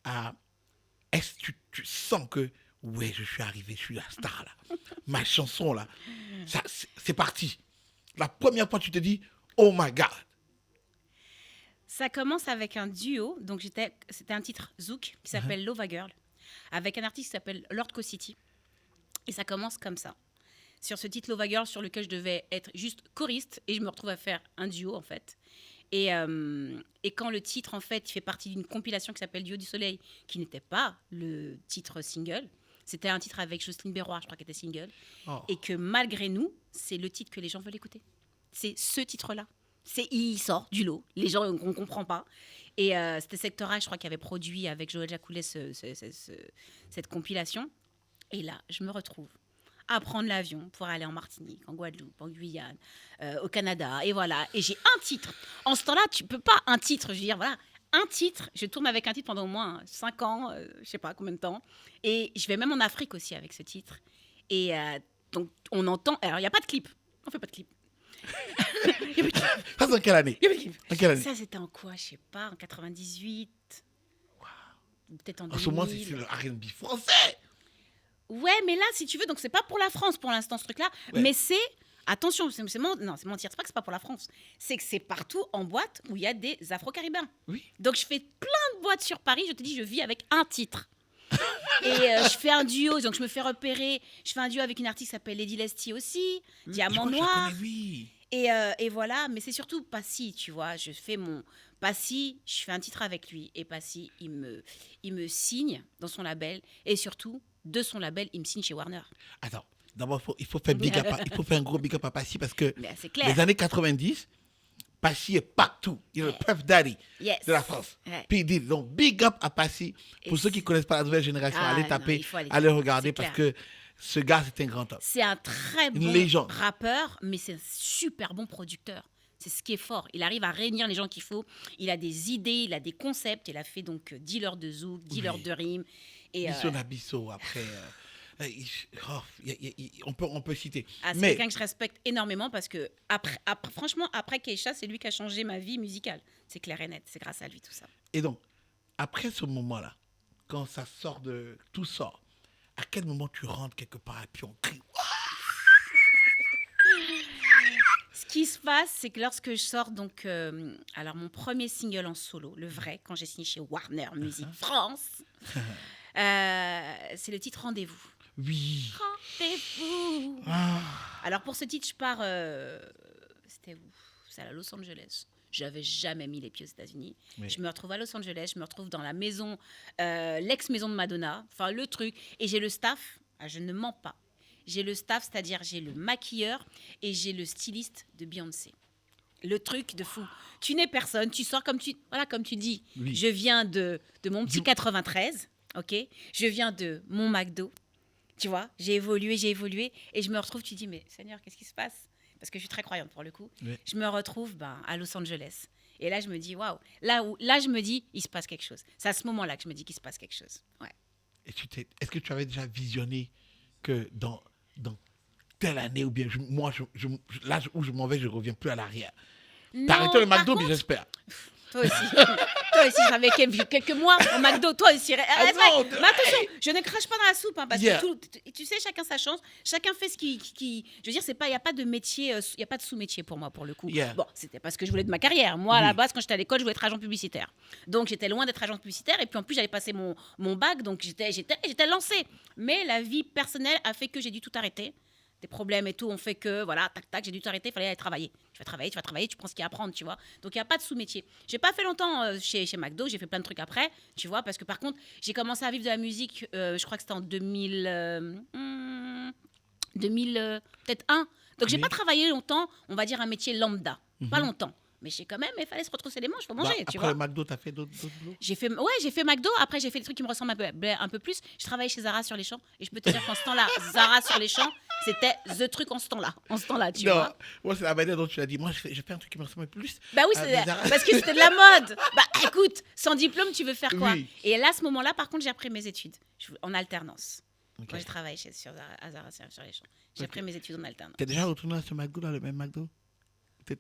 à... Est-ce que tu sens que, ouais, je suis arrivé, je suis la star, là. Ma chanson, là, ça, c'est parti. La première fois, tu te dis, oh my God. Ça commence avec un duo. Donc, c'était un titre Zouk qui s'appelle Lova Girl. avec un artiste qui s'appelle Lord Co-City. Et ça commence comme ça. Sur ce titre Lova Girl, sur lequel je devais être juste choriste, et je me retrouve à faire un duo, en fait. Et quand le titre, en fait, il fait partie d'une compilation qui s'appelle Duo du Soleil, qui n'était pas le titre single, c'était un titre avec Jocelyne Berroir, je crois, qui était single, et que malgré nous, c'est le titre que les gens veulent écouter. C'est ce titre-là. Il sort du lot. Les gens, on ne comprend pas. Et c'était Sectora, je crois, qui avait produit avec Joël Jacoulet cette compilation. Et là, je me retrouve à prendre l'avion pour aller en Martinique, en Guadeloupe, en Guyane, au Canada. Et voilà. Et j'ai un titre. En ce temps-là, tu ne peux pas un titre. Je veux dire, voilà. Un titre. Je tourne avec un titre pendant au moins 5 ans, je ne sais pas combien de temps. Et je vais même en Afrique aussi avec ce titre. Et donc, on entend... Alors, il n'y a pas de clip. On ne fait pas de clip. Ça, c'est en quelle année? Ça, c'était en quoi? Je sais pas, en 98. Wow. Peut-être en 2000. En ce moment, c'est le R&B français. Ouais, mais là, si tu veux, donc c'est pas pour la France pour l'instant, ce truc-là. Ouais. Mais c'est... Attention, c'est mentir. C'est pas que c'est pas pour la France. C'est que c'est partout en boîte où il y a des Afro-Caribéens. Oui. Donc, je fais plein de boîtes sur Paris. Je te dis, je vis avec un titre. Et je fais un duo, donc je me fais repérer. Je fais un duo avec une artiste qui s'appelle Lady Lesty aussi, Diamant Noir. Oui. Et voilà, mais c'est surtout Passy, tu vois. Je fais mon Passy, je fais un titre avec lui. Et Passy, il me signe dans son label. Et surtout, de son label, il me signe chez Warner. Attends, d'abord, il faut faire un gros big up à Passy parce que c'est les années 90, Passy est partout. Il est le Puff Daddy de la France. Puis il dit, donc big up à Passy. Pour ceux qui ne connaissent pas la nouvelle génération, allez taper, allez regarder parce que ce gars, c'est un grand homme. C'est un très bon rappeur, mais c'est un super bon producteur. C'est ce qui est fort. Il arrive à réunir les gens qu'il faut. Il a des idées, il a des concepts. Il a fait donc dealer de zouk, dealer de rimes. Bisso Nabisso, après... on peut citer. C'est quelqu'un que je respecte énormément parce que, franchement, après Keïcha, c'est lui qui a changé ma vie musicale. C'est clair et net. C'est grâce à lui, tout ça. Et donc, après ce moment-là, quand ça sort tout sort, à quel moment tu rentres quelque part et puis on crie? Ce qui se passe, c'est que lorsque je sors donc, alors mon premier single en solo, le vrai, quand j'ai signé chez Warner Music France, c'est le titre Rendez-vous. Oui. Rendez-vous. Alors pour ce titre, je pars, c'était où? C'est à Los Angeles. J'avais jamais mis les pieds aux États-Unis. Oui. Je me retrouve à Los Angeles, je me retrouve dans la maison, l'ex-maison de Madonna, enfin le truc. Et j'ai le staff, je ne mens pas. J'ai le staff, c'est-à-dire j'ai le maquilleur et j'ai le styliste de Beyoncé. Le truc de fou. Tu n'es personne, tu sors comme tu dis. Oui. Je viens de mon petit 93, ok. Je viens de mon McDo, tu vois. J'ai évolué et je me retrouve. Tu dis mais Seigneur, qu'est-ce qui se passe? Parce que je suis très croyante pour le coup. Oui. Je me retrouve à Los Angeles. Et là, je me dis, waouh. Là, je me dis, il se passe quelque chose. C'est à ce moment-là que je me dis qu'il se passe quelque chose. Ouais. Et est-ce que tu avais déjà visionné que dans telle année, ou bien là où je m'en vais, je ne reviens plus à l'arrière? T'as arrêté le McDo, mais j'espère. Toi aussi, j'avais quelques mois au McDo. Toi aussi. Mais attention, je ne crache pas dans la soupe. Parce que tu sais, chacun sa chance. Chacun fait ce qui... Je veux dire, il n'y a pas de métier, il n'y a pas de sous-métier pour moi, pour le coup. Yeah. Bon, c'était pas ce que je voulais de ma carrière. Moi, à la base, quand j'étais à l'école, je voulais être agent publicitaire. Donc, j'étais loin d'être agent publicitaire. Et puis, en plus, j'avais passé mon bac. Donc, j'étais lancée. Mais la vie personnelle a fait que j'ai dû tout arrêter. Des problèmes et tout ont fait que, voilà, tac, j'ai dû t'arrêter, il fallait aller travailler. Tu vas travailler, tu prends ce qu'il y a à apprendre, tu vois. Donc, il n'y a pas de sous-métier. J'ai pas fait longtemps chez McDo, j'ai fait plein de trucs après, tu vois, parce que par contre, j'ai commencé à vivre de la musique, je crois que c'était en 2000, peut-être 1. Donc, j'ai pas travaillé longtemps, on va dire un métier lambda, pas longtemps. Mais quand même, il fallait se retrousser les manches pour manger, tu vois. Après le McDo, tu as fait d'autres boulots? J'ai fait McDo. Après, j'ai fait des trucs qui me ressemblent un peu plus. Je travaillais chez Zara sur les champs. Et je peux te dire qu'en ce temps-là, Zara sur les champs, c'était the truc en ce temps-là, tu vois. Moi, c'est la manière dont tu l'as dit. Moi, je fais un truc qui me ressemble plus. Bah oui, parce que c'était de la mode. Bah écoute, sans diplôme, tu veux faire quoi? Oui. Et là, à ce moment-là, par contre, j'ai repris mes études en alternance. Okay. Moi, j'ai travaillé sur Zara sur les champs. J'ai repris mes études en alternance. Tu es déjà retourné à ce McDo, dans le même McDo?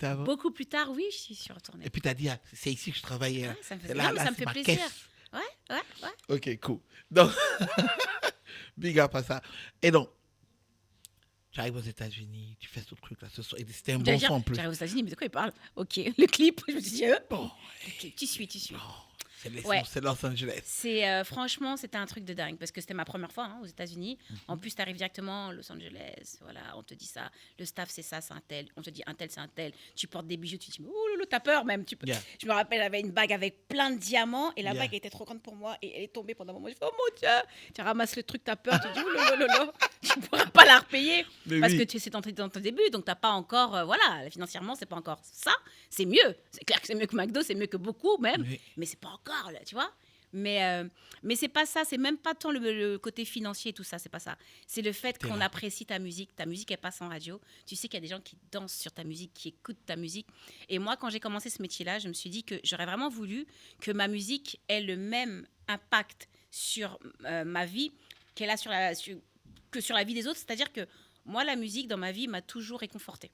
Avant? Beaucoup plus tard, oui, je suis retournée. Et puis tu as dit, c'est ici que je travaillais. Ouais, ça me fait plaisir. Ouais. Ok, cool. Donc, big up à ça. Et donc, tu arrives aux États-Unis, tu fais ce truc-là, et c'était un bon son en plus. J'arrive aux États-Unis, mais de quoi il parle? Ok, le clip, je me suis dit, bon, okay, tu suis. Bon. Ouais. C'est Los Angeles. Franchement, c'était un truc de dingue parce que c'était ma première fois aux États-Unis. En plus, tu arrives directement à Los Angeles. Voilà, on te dit ça. Le staff, c'est ça, c'est un tel. On te dit un tel, c'est un tel. Tu portes des bijoux, tu te dis, oh loulou, t'as peur même. Yeah. Je me rappelle, j'avais une bague avec plein de diamants et la Yeah. bague était trop grande pour moi et elle est tombée pendant un moment. Je fais, oh mon Dieu, tu ramasses le truc, t'as peur, tu te dis, oh lolo, tu pourras pas la repayer Mais parce oui. que c'est dans ton début, donc t'as pas encore, voilà, financièrement, c'est pas encore ça. C'est mieux. C'est clair que c'est mieux que McDo, c'est mieux que beaucoup même, Oui. mais c'est pas encore, là, tu vois. Mais c'est pas ça, c'est même pas tant le côté financier et tout ça, c'est pas ça. C'est le fait T'es qu'on là. apprécie ta musique elle passe en radio. Tu sais qu'il y a des gens qui dansent sur ta musique, qui écoutent ta musique. Et moi, quand j'ai commencé ce métier-là, je me suis dit que j'aurais vraiment voulu que ma musique ait le même impact sur ma vie qu'elle a que sur la vie des autres. C'est-à-dire que moi, la musique dans ma vie m'a toujours réconfortée.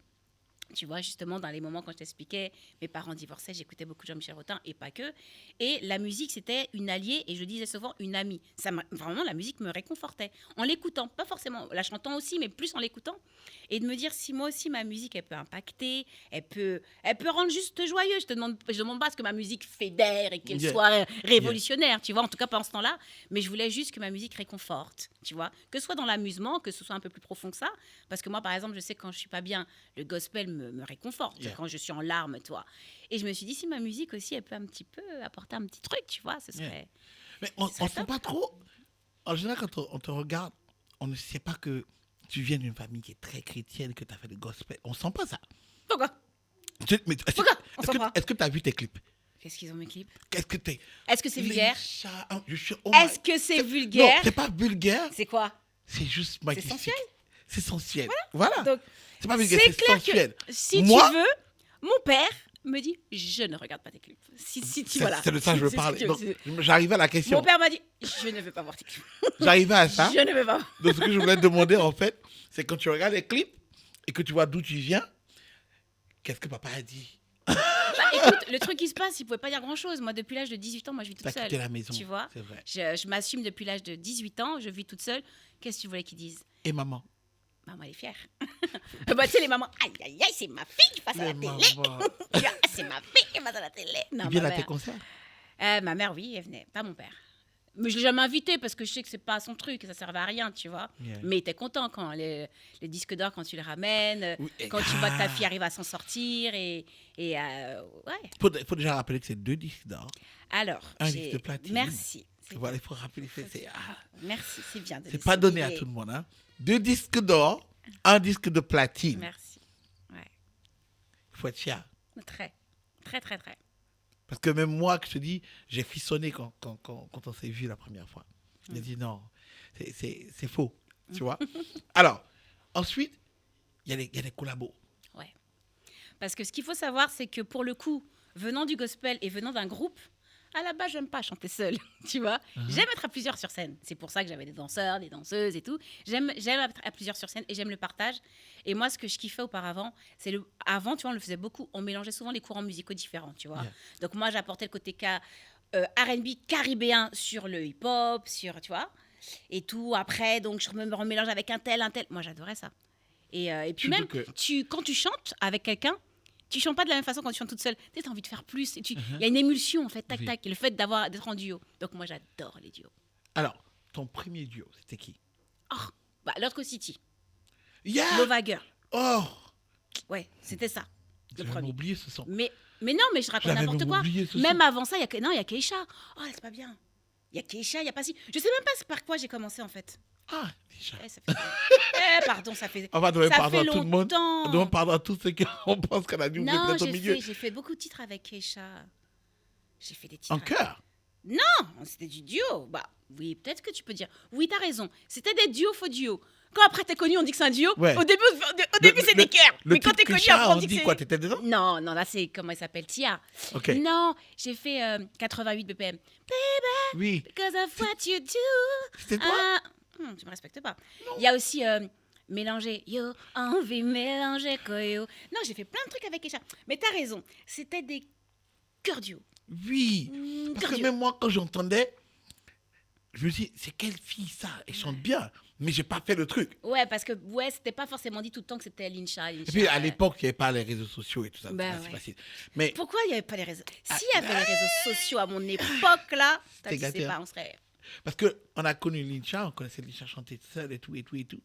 Tu vois, justement, dans les moments quand je t'expliquais, mes parents divorçaient, j'écoutais beaucoup Jean-Michel Rotin et pas que. Et la musique, c'était une alliée et je disais souvent une amie. Vraiment, la musique me réconfortait. En l'écoutant, pas forcément, la chantant aussi, mais plus en l'écoutant. Et de me dire, si moi aussi, ma musique, elle peut impacter, elle peut rendre juste joyeux. Je demande pas à ce que ma musique fédère et qu'elle Yeah. soit révolutionnaire, tu vois, en tout cas pas en ce temps-là. Mais je voulais juste que ma musique réconforte, tu vois. Que ce soit dans l'amusement, que ce soit un peu plus profond que ça. Parce que moi, par exemple, je sais que quand je suis pas bien, le gospel me réconforte. Yeah. Quand je suis en larmes, toi. Et je me suis dit, si ma musique aussi, elle peut un petit peu apporter un petit truc, tu vois, ce serait... Mais on Ça ne sent top. pas trop. En général, quand on te regarde, on ne sait pas que tu viens d'une famille qui est très chrétienne, que tu as fait le gospel. On ne sent pas ça. Pourquoi Mais Pourquoi on sent pas est-ce que tu as vu tes clips? Qu'est-ce qu'ils ont mes clips Qu'est-ce que t'es? Est-ce que c'est vulgaire Oh my- Est-ce que c'est Non, vulgaire c'est pas vulgaire. C'est quoi C'est juste magnifique. sensuel. C'est sensuel. Voilà. Donc, C'est pas vulgaire, c'est c'est clair sensuel. que si Moi- tu veux, mon père me dit, je ne regarde pas tes clips. Si tu voilà. C'est de ça que je veux C'est ce parler. que- Donc, c'est- j'arrivais à la question. Mon père m'a dit, je ne veux pas voir tes clips. J'arrivais à ça. Je ne veux pas. Donc, ce que je voulais te demander, en fait, c'est quand tu regardes les clips et que tu vois d'où tu viens, qu'est-ce que papa a dit? Bah, écoute, le truc qui se passe, il pouvait pas dire grand-chose. Moi, depuis l'âge de 18 ans, moi, je vis toute T'as seule. quitté la maison. Tu vois, C'est vrai. je m'assume depuis l'âge de 18 ans, je vis toute seule. Qu'est-ce que tu voulais qu'ils disent? Et maman? Maman, elle est fière. Bah, tu sais, les mamans, aïe, aïe, aïe, c'est ma fille qui passe à la Les télé. mamans. C'est ma fille qui passe à la télé. Non, Ils viennent ma à tes mère. concerts? Ma mère, oui, elle venait, pas mon père. Mais je l'ai jamais invité parce que je sais que c'est pas son truc, ça servait à rien, tu vois. Yeah. Mais il était content quand les disques d'or, quand tu les ramènes, Oui, et- quand tu vois que ta Ah. fille arrive à s'en sortir et ouais. Faut déjà rappeler que c'est 2 disques d'or. Alors, Un disque de platine. merci. C'est Voilà, il faut rappeler. Merci, c'est bien. de C'est le pas donné à souligner. tout le monde. Hein. 2 disques d'or, 1 disque de platine. Merci. Ouais. Il faut être fier. Très, très, très, très. Parce que même moi, que je te dis, j'ai frissonné quand on s'est vu la première fois. J'ai dit non, c'est faux. Tu vois. Alors, ensuite, il y a des collabos. Ouais. Parce que ce qu'il faut savoir, c'est que pour le coup, venant du gospel et venant d'un groupe, à la base, j'aime pas chanter seule, tu vois. J'aime être à plusieurs sur scène. C'est pour ça que j'avais des danseurs, des danseuses et tout. J'aime être à plusieurs sur scène et j'aime le partage. Et moi, ce que je kiffais auparavant, c'est avant, tu vois, on le faisait beaucoup. On mélangeait souvent les courants musicaux différents, tu vois. Yeah. Donc moi, j'apportais le côté R&B caribéen sur le hip-hop, tu vois, et tout. Après, donc je me remélange avec un tel. Moi, j'adorais ça. Et puis Surtout même, que- quand tu chantes avec quelqu'un, tu chantes pas de la même façon quand tu chantes toute seule. Tu as envie de faire plus. Il y a une émulsion, en fait, tac, Oui. tac. Et le fait d'être en duo. Donc, moi, j'adore les duos. Alors, ton premier duo, c'était qui? Bah, L'autre City, Yeah! Nova Girl. Oh! Ouais, c'était ça, le J'avais premier. oublié ce son. Mais non, mais je raconte J'avais n'importe même quoi. oublié ce Même son. avant ça, il y a Keisha. Oh, là, c'est pas bien. Il y a Keisha, il y a pas si. Je sais même pas par quoi j'ai commencé, en fait. Ah, déjà. Ça fait... pardon, ça fait... On va demander ça pardon fait à tout le monde. longtemps. On demande pardon à tous ceux qui on pense qu'on a dû oublier Non, peut-être au milieu. j'ai fait beaucoup de titres avec Keisha. J'ai fait des titres. En avec- chœur. Non, c'était du duo. Bah oui, peut-être que tu peux dire. Oui, t'as raison. C'était des duos faux duos. Quand après t'es connu, on dit que c'est un duo. Ouais. Au début, c'est des cœurs. Le Mais quand t'es titre connu, Keisha, après, on on dit que dit c'est... quoi? T'étais dedans? Non, là, c'est... Comment elle s'appelle? Tia. Ok. Non, j'ai fait 88 BPM. Oui. Because of what you do. C'était toi? Tu me respectes pas. Il y a aussi... mélanger, yo, envie mélanger, koyo. Non, j'ai fait plein de trucs avec Keisha. Mais t'as raison, c'était des cœurs duo. Oui. Parce que Cœur duo. même moi, quand j'entendais, je me dis, c'est quelle fille ça? Elle chante bien, mais j'ai pas fait le truc. Ouais, parce que c'était pas forcément dit tout le temps que c'était Lincha. Et puis à l'époque, il n'y avait pas les réseaux sociaux et tout ça. Bah c'est ouais. facile. Mais Pourquoi il n'y avait pas les réseaux? S'il y avait les réseaux sociaux à mon époque, là, T'es tu gâté, sais hein. pas, on serait... parce qu'on a connu Lincha, on connaissait Lincha chanter seule et tout, et tout, et tout.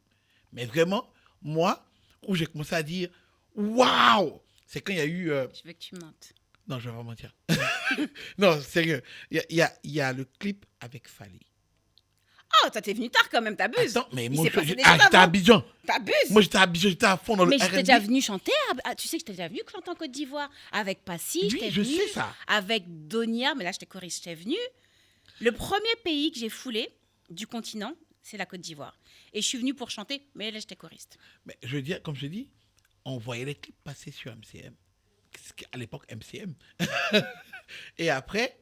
Mais vraiment, moi, où j'ai commencé à dire, waouh! C'est quand il y a eu. Je veux que tu mentes. Non, je vais pas mentir. Non, sérieux. Il y a le clip avec Fally. Oh, toi, t'es venu tard quand même, t'abuses. Attends, mais Il moi, s'est passé des j'étais choses à avant. Abidjan. T'abuses. Moi, j'étais à Abidjan, j'étais à fond dans le Mais R&B. j'étais déjà venu chanter. Tu sais que j'étais déjà venu chanter en Côte d'Ivoire avec Passy. Oui, j'étais je venue sais ça. avec Donia, mais là, j'étais choriste. J'étais venue. Le premier pays que j'ai foulé du continent, c'est la Côte d'Ivoire. Et je suis venue pour chanter, mais là, j'étais choriste. Mais je veux dire, comme je dis, on voyait les clips passer sur MCM. À l'époque, MCM. Et après,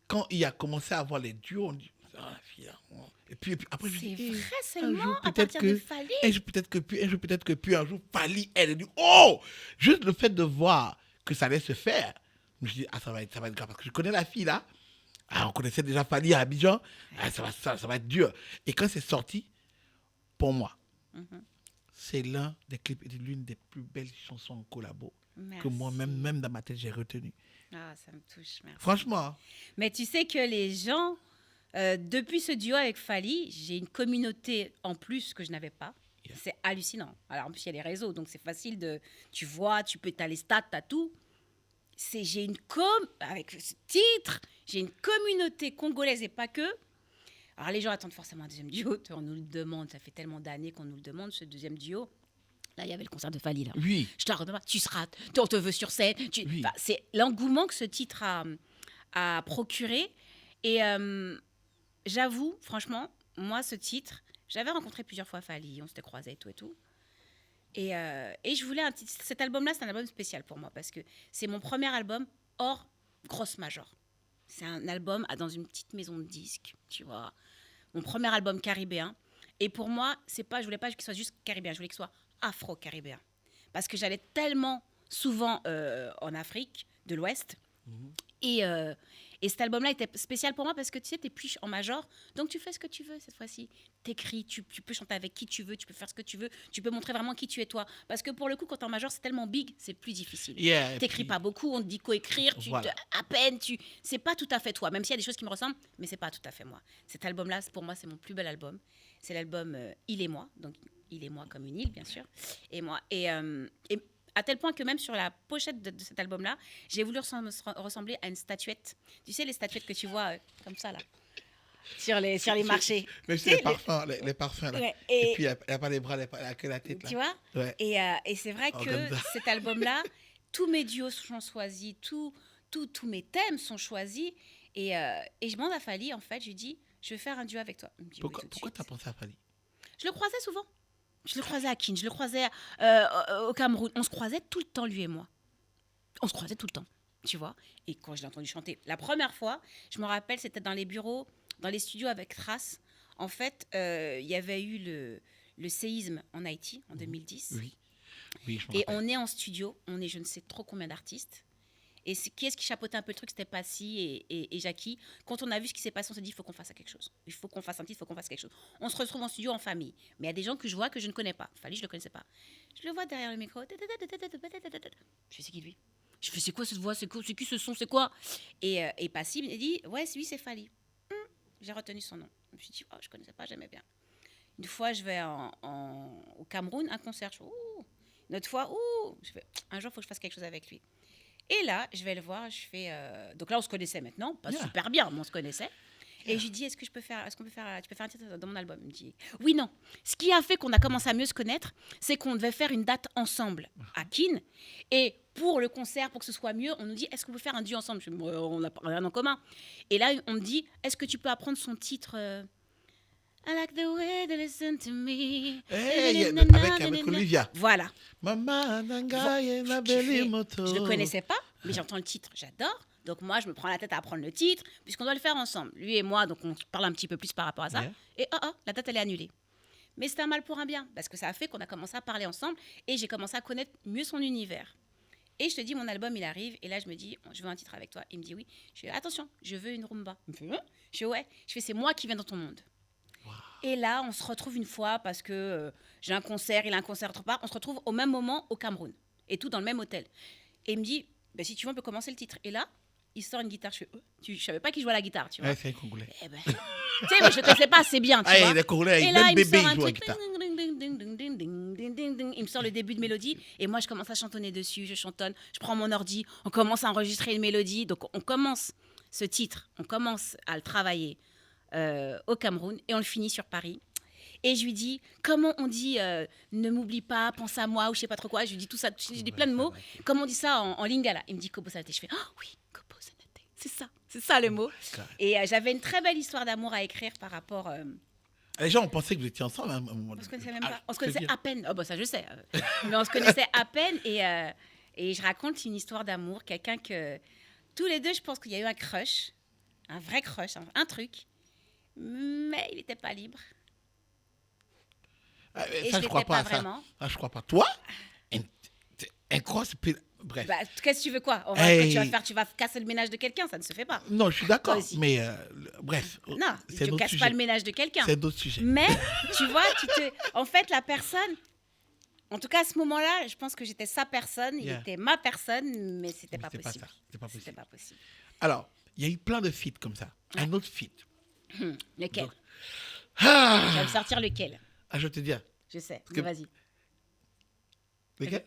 quand il a commencé à avoir les duos, on dit, ah, la fille, là. Et puis après, je C'est dis, vrai un seulement jour, à peut-être partir que, de Fally. un jour, Fally, elle a dit, oh! Juste le fait de voir que ça allait se faire, je me suis dit, ah, ça va être grave. Parce que je connais la fille, là. Ah, on connaissait déjà Fally à Abidjan. Ah, ça va être dur. Et quand c'est sorti, pour moi, c'est l'un des clips et l'une des plus belles chansons en collabo que moi-même, même dans ma tête, j'ai retenu. Ah, ça me touche, merci. Franchement, hein. Mais tu sais que les gens, depuis ce duo avec Fally, j'ai une communauté en plus que je n'avais pas. Yeah. C'est hallucinant. Alors en plus, il y a les réseaux, donc c'est facile de... Tu vois, t'as les stats, t'as tout. J'ai une avec ce titre, j'ai une communauté congolaise et pas que. Alors les gens attendent forcément un deuxième duo. On nous le demande, ça fait tellement d'années qu'on nous le demande, ce deuxième duo. Là, il y avait le concert de Fally, là. Oui. Je te la redemande, tu seras, on te veut sur scène. Oui. Enfin, c'est l'engouement que ce titre a procuré. Et j'avoue, franchement, moi, ce titre, j'avais rencontré plusieurs fois Fally, on s'était croisés et tout et tout. Et je voulais cet album-là, c'est un album spécial pour moi parce que c'est mon premier album hors grosse major. C'est un album dans une petite maison de disques, tu vois. Mon premier album caribéen. Et pour moi, je voulais pas qu'il soit juste caribéen, je voulais qu'il soit afro-caribéen. Parce que j'allais tellement souvent en Afrique de l'Ouest. Et cet album-là était spécial pour moi parce que tu sais, t'es plus en major, donc tu fais ce que tu veux cette fois-ci. T'écris, tu peux chanter avec qui tu veux, tu peux faire ce que tu veux, tu peux montrer vraiment qui tu es toi. Parce que pour le coup, quand t'es en major, c'est tellement big, c'est plus difficile. Yeah, T'écris pas beaucoup, on te dit coécrire, Voilà. à peine, c'est pas tout à fait toi. Même s'il y a des choses qui me ressemblent, mais c'est pas tout à fait moi. Cet album-là, pour moi, c'est mon plus bel album. C'est l'album Il et moi, donc Il et moi comme une île, bien sûr, et moi. Et à tel point que même sur la pochette de cet album-là, j'ai voulu ressembler à une statuette. Tu sais, les statuettes que tu vois comme ça, là, sur les marchés. Même si les parfums, là. Ouais, et puis, il n'y a pas les bras, il n'y a que la tête, là. tu vois. Ouais. Et c'est vrai Oh, que comme ça. cet album-là, tous mes duos sont choisis, tous mes thèmes sont choisis. Et je demande à Fally, en fait, je lui dis, je vais faire un duo avec toi. Il me dit, oui, tout de Pourquoi suite. tu as pensé à Fally? Je le croisais souvent. Je le croisais à Kin, je le croisais au Cameroun. On se croisait tout le temps, lui et moi. On se croisait tout le temps, tu vois. Et quand je l'ai entendu chanter, la première fois, je me rappelle, c'était dans les bureaux, dans les studios avec Trace. En fait, il y avait eu le séisme en Haïti en 2010. Oui, je me Et rappelle. on est en studio, on est je ne sais trop combien d'artistes. Et qui est-ce qui chapeautait un peu le truc? C'était Passy et Jackie. Quand on a vu ce qui s'est passé, on s'est dit, il faut qu'on fasse quelque chose. Il faut qu'on fasse un titre, il faut qu'on fasse quelque chose. On se retrouve en studio en famille. Mais il y a des gens que je vois que je ne connais pas. Fally, je ne le connaissais pas. Je le vois derrière le micro. Je fais, c'est qui lui? Je fais, c'est quoi cette voix? C'est qui ce son? C'est quoi? Et Passy me dit, ouais, lui, c'est Fally. J'ai retenu son nom. Je me suis dit, oh, je ne connaissais pas, j'aimais bien. Une fois, je vais au Cameroun, un concert. Je fais, ouh. Une autre fois, ouh. Je fais, un jour, il faut que je fasse quelque chose avec lui. Et là, je vais le voir, je fais... Donc là, on se connaissait maintenant, pas super bien, mais on se connaissait. Et je lui dis, tu peux faire un titre dans mon album? Il me dit, oui, non. Ce qui a fait qu'on a commencé à mieux se connaître, c'est qu'on devait faire une date ensemble à Kin. Et pour le concert, pour que ce soit mieux, on nous dit, est-ce qu'on peut faire un duo ensemble? Je dis, on n'a rien en commun. Et là, on me dit, est-ce que tu peux apprendre son titre I like the way they listen to me. Avec Olivia. Voilà. Maman, Nangaye, Je la belle moto. le connaissais pas, mais j'entends le titre, j'adore. Donc moi, je me prends la tête à apprendre le titre, puisqu'on doit le faire ensemble. Lui et moi, donc on parle un petit peu plus par rapport à ça. Yeah. Et la date, elle est annulée. Mais c'était un mal pour un bien, parce que ça a fait qu'on a commencé à parler ensemble, et j'ai commencé à connaître mieux son univers. Et je te dis, mon album, il arrive. Et là, je me dis, je veux un titre avec toi. Il me dit oui. Je fais, attention, je veux une rumba. Il me fait, hein? Je fais, ouais. Je fais, c'est moi qui viens dans ton monde. Et là, on se retrouve une fois parce que j'ai un concert, il a un concert autre part. On se retrouve au même moment au Cameroun. Et tout dans le même hôtel. Et il me dit, bah, si tu veux, on peut commencer le titre. Et là, il sort une guitare. Je fais, je savais pas qu'il jouait à la guitare, tu vois. Ouais, c'est un Congolais. Eh ben, tu sais, moi, je ne sais pas assez bien, tu vois. Les Congolais, Et même là, il me bébé, sort un il joue à la truc. guitare. Il me sort le début de mélodie. Et moi, je commence à chantonner dessus. Je chantonne. Je prends mon ordi. On commence à enregistrer une mélodie. Donc, on commence ce titre. On commence à le travailler au Cameroun. Et on le finit sur Paris. Et je lui dis, comment on dit ne m'oublie pas, pense à moi, ou je sais pas trop quoi. Je lui dis tout ça, je lui dis plein de mots. Comment on dit ça en lingala? Il me dit Kobo Sanate. Je fais, oh oui, Kobo Sanate. C'est ça le mot. Et j'avais une très belle histoire d'amour à écrire par rapport. Les gens ont pensé que vous étiez ensemble à un moment On donné. se connaissait même pas. On se c'est connaissait bien. à peine. Oh, bah ça, je sais. Mais on se connaissait à peine. Et je raconte une histoire d'amour. Quelqu'un que. Tous les deux, je pense qu'il y a eu un crush. Un vrai crush. Un truc. Mais il n'était pas libre. Et Ça, je je crois l'étais pas. pas Ça, vraiment. ça, je crois pas. Toi, un cross. Bref. Bah, qu'est-ce que tu veux quoi? Tu vas casser le ménage de quelqu'un, ça ne se fait pas. Non, je suis d'accord. Toi aussi. Mais bref. Non, c'est tu notre casses sujet. pas le ménage de quelqu'un. C'est d'autres sujets. Mais tu vois, en fait, la personne, en tout cas à ce moment-là, je pense que j'étais sa personne, il Yeah. était ma personne, mais c'était pas c'est pas possible. ça. C'est pas possible. C'était pas possible. Alors, il y a eu plein de feats comme ça. Un autre feat. Lequel? Donc- Je vais Ah, me sortir lequel? je vais te dire. Je sais. que- Mais vas-y. Lequel?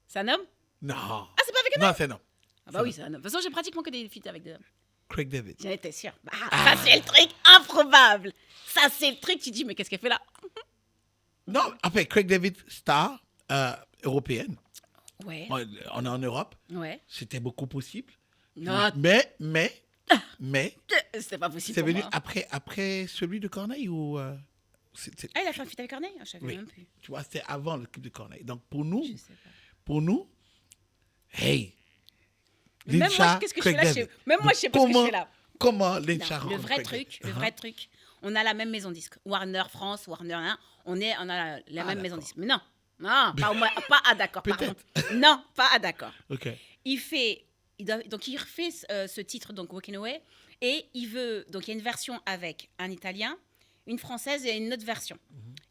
C'est un homme? Non. Ah, c'est pas avec un homme? Non, c'est non. Ah bah oui, c'est un homme. De toute façon, j'ai pratiquement que des feats avec des hommes. Craig David. J'en étais sûre. Bah, ça, c'est le truc improbable. Ça, c'est le truc, tu dis, mais qu'est-ce qu'elle fait là? Non, après, Craig David, star européenne. Ouais, On est en Europe. ouais. C'était beaucoup possible. Non, Mais, c'était pas possible c'est pour venu moi. après celui de Corneille ou Ah, il a fait un feat avec Corneille? Je savais Oui. même plus. tu vois, c'était avant le clip de Corneille. Donc pour nous, Je sais pas. hey, Même moi, Lincha, qu'est-ce que je fais Craig là? David. Même moi, je sais pas ce que je fais là. Comment Non, Lincha le rencontre vrai Craig truc, David? le vrai truc, on a la même maison disque. Warner France, Warner 1, on a la même maison d'accord. disque. Mais non, pas à d'accord, pardon. Non, pas à d'accord. Ok. Il refait ce titre, donc Walking Away, et donc il y a une version avec un Italien, une Française et une autre version.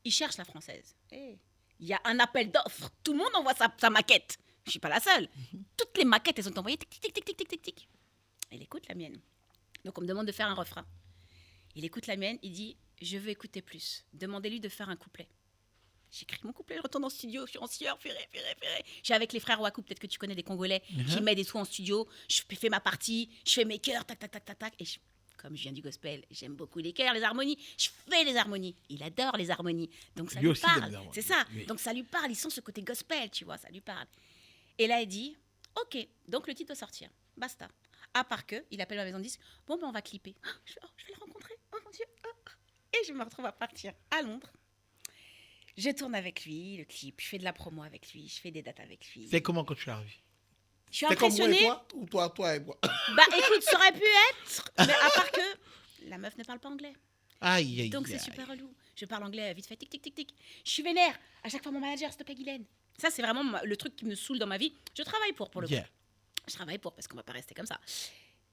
Il cherche la Française. Il y a un appel d'offres. Tout le monde envoie sa maquette. Je suis pas la seule. Toutes les maquettes, elles sont envoyées. Tic, tic, tic, tic, tic, tic, tic. Il écoute la mienne. Donc on me demande de faire un refrain. Il écoute la mienne, il dit « Je veux écouter plus. Demandez-lui de faire un couplet. » J'écris mon couplet, je retourne en studio, je suis en sueur, ferré. Je suis avec les frères Wakou, peut-être que tu connais des Congolais, qui m'aident et tout en studio. Je fais ma partie, je fais mes chœurs, tac, tac, tac, tac, tac. Et comme je viens du gospel, j'aime beaucoup les chœurs, les harmonies. Je fais les harmonies. Il adore les harmonies. Donc ça Lui lui aussi, il aime parle. les harmonies. C'est ça. Oui. Donc ça lui parle. Ils sont ce côté gospel, tu vois, ça lui parle. Et là, il dit « Ok, donc le titre doit sortir. Basta. » À part que, il appelle ma maison de disque. Bon, ben on va clipper. Je vais le rencontrer. Oh mon Dieu. Et je me retrouve à partir à Londres. Je tourne avec lui, le clip. Je fais de la promo avec lui. Je fais des dates avec lui. C'est comment quand tu es arrivé? Je suis C'est comme moi et impressionnée. toi ou toi et moi? Bah écoute, ça aurait pu être. Mais à part que la meuf ne parle pas anglais. Aïe, aïe, Donc c'est aïe. super relou. Je parle anglais vite fait. Tic, tic, tic, tic. Je suis vénère. À chaque fois, mon manager, s'il te plaît, Guylaine. Ça, c'est vraiment le truc qui me saoule dans ma vie. Je travaille pour le coup. Yeah. Je travaille parce qu'on va pas rester comme ça.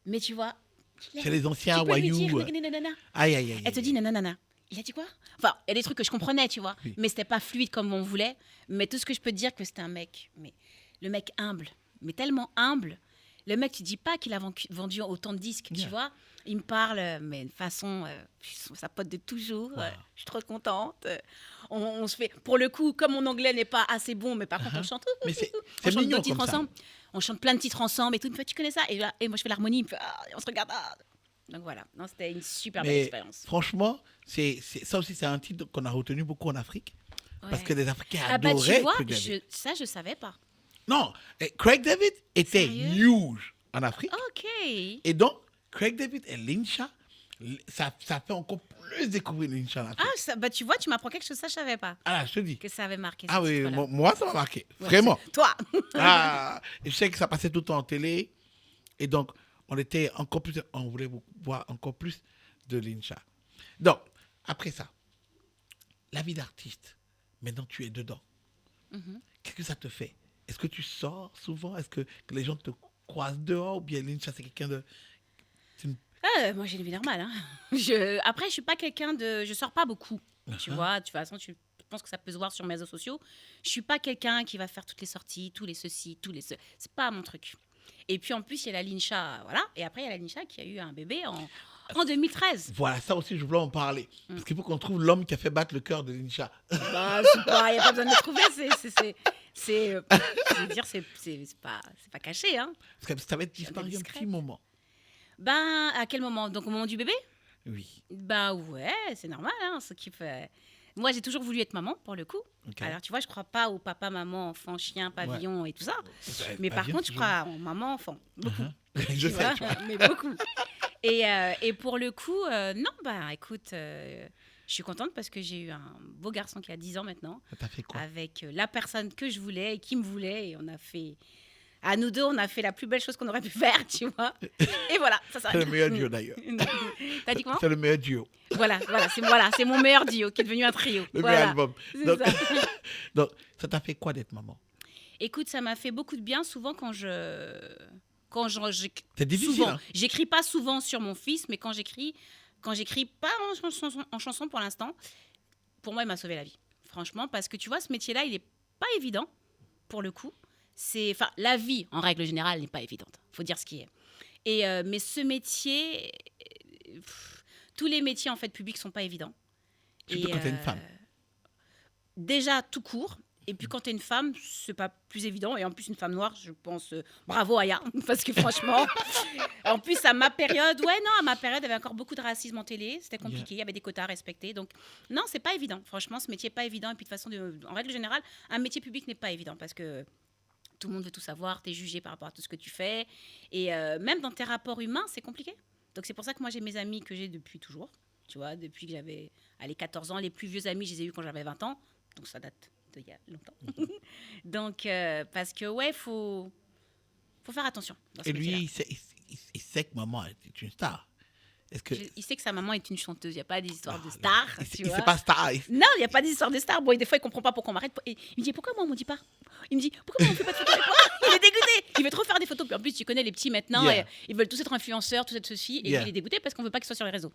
Mais tu vois. C'est les anciens tu peux lui voyous. dire, nanana. Aïe, aïe, aïe. Elle te dit nanana. Il a dit quoi? Enfin, il y a des trucs que je comprenais, tu vois. Oui. Mais c'était pas fluide comme on voulait. Mais tout ce que je peux te dire, que c'était un mec. Mais le mec humble. Mais tellement humble. Le mec, tu dis pas qu'il a vendu autant de disques, Yeah. tu vois. Il me parle, mais de façon, sa pote de toujours. Wow. Je suis trop contente. On se fait, pour le coup, comme mon anglais n'est pas assez bon, mais par contre, on chante. Mais c'est On chante mignon deux titres comme ça. ensemble. On chante plein de titres ensemble et tout. Il me fait, tu connais ça? Et moi, je fais l'harmonie. Il me fait, on se regarde. Donc voilà. Non, c'était une super belle Mais expérience. franchement, ça aussi, c'est un titre qu'on a retenu beaucoup en Afrique. Parce Ouais. que les Africains Ah bah adoraient tu vois, Craig David. je savais pas. Non, Craig David était Sérieux? huge en Afrique. Ok. Et donc, Craig David et Lincha, ça fait encore plus découvrir Lincha en Afrique. Bah tu vois, tu m'apprends quelque chose, ça je savais pas. Ah, je te dis. Que ça avait marqué. Ah ce oui, titre-là. moi, ça m'a marqué. Ouais, Vraiment. c'est- Toi. Ah, et je sais que ça passait tout le temps en télé. Et donc, on voulait voir encore plus de Lincha. Donc, après ça, la vie d'artiste, maintenant tu es dedans. Mhm. Qu'est-ce que ça te fait Est-ce que tu sors souvent? Est-ce que les gens te croisent dehors? Ou bien Lincha, c'est quelqu'un de... c'est une- Moi, j'ai une vie normale. Hein. Après, je suis pas quelqu'un de... Je sors pas beaucoup, tu vois. De toute façon, je pense que ça peut se voir sur mes réseaux sociaux. Je suis pas quelqu'un qui va faire toutes les sorties, tous les ceci, tous les ce. C'est pas mon truc. Et puis, en plus, il y a la Lincha, voilà. Et après, il y a la Lincha qui a eu un bébé en 2013. Voilà, ça aussi, je voulais en parler. Parce qu'il faut qu'on trouve l'homme qui a fait battre le cœur de Lincha. Bah, c'est pas... Il n'y a pas besoin de le trouver. Je veux dire, c'est pas caché, hein. Parce que ça va être disparu un discrète. petit moment. Ben, à quel moment? Donc, au moment du bébé? Oui. Bah ouais, c'est normal, hein, ce qui fait... Moi, j'ai toujours voulu être maman, pour le coup. Ok. Alors, tu vois, je crois pas au papa, maman, enfant, chien, pavillon et tout ça. Mais par Pavillon, contre, je toujours. crois en maman, enfant. Beaucoup. Je Tu sais, vois, tu vois. mais beaucoup. Et pour le coup, non, bah écoute, je suis contente parce que j'ai eu un beau garçon qui a 10 ans maintenant, Ça t'a fait quoi? avec la personne que je voulais et qui me voulait. Et on a fait... À nous deux, on a fait la plus belle chose qu'on aurait pu faire, tu vois. Et voilà, ça C'est s'arrête. le meilleur duo d'ailleurs. T'as dit comment? C'est le meilleur duo. Voilà, c'est mon meilleur duo qui est devenu un trio. Le Voilà. meilleur album. C'est Donc, ça. donc, ça t'a fait quoi d'être maman? Écoute, ça m'a fait beaucoup de bien. Souvent, quand C'est difficile, souvent, hein? j'écris pas souvent sur mon fils, mais quand j'écris pas en chanson pour l'instant, pour moi, il m'a sauvé la vie. Franchement, parce que tu vois, ce métier-là, il est pas évident, pour le coup. Enfin, la vie, en règle générale, n'est pas évidente. Faut dire ce qui est. Mais ce métier, tous les métiers, en fait, publics sont pas évidents. Surtout quand t'es une femme. Déjà, tout court. Et puis quand tu es une femme, c'est pas plus évident. Et en plus, une femme noire, je pense, bravo Aya, parce que franchement, en plus, à ma période, il y avait encore beaucoup de racisme en télé. C'était compliqué, il y avait des quotas à respecter. Donc, non, c'est pas évident. Franchement, ce métier n'est pas évident. Et puis, de toute façon, en règle générale, un métier public n'est pas évident parce que tout le monde veut tout savoir, tu es jugé par rapport à tout ce que tu fais. Et même dans tes rapports humains, c'est compliqué. Donc, c'est pour ça que moi, j'ai mes amis que j'ai depuis toujours. Tu vois, depuis que j'avais 14 ans. Les plus vieux amis, je les ai eus quand j'avais 20 ans. Donc, ça date il y a longtemps. Donc, parce que, ouais, faut faire attention. Dans ce Et lui, métier-là. il sait que maman est une star. Est-ce que... Il sait que sa maman est une chanteuse. Il n'y a pas d'histoire de star. Il sait pas star. Non, il n'y a pas d'histoire de star. Bon, des fois, il ne comprend pas pourquoi on m'arrête. Et il me dit, pourquoi moi, on ne me dit pas? Il me dit, pourquoi moi, on ne fait pas de photos avec moi? Il est dégoûté. Il veut trop faire des photos. Puis en plus, tu connais les petits maintenant. Yeah. Ils veulent tous être influenceurs, tous être ceci. Et Yeah. lui, il est dégoûté parce qu'on ne veut pas qu'il soit sur les réseaux.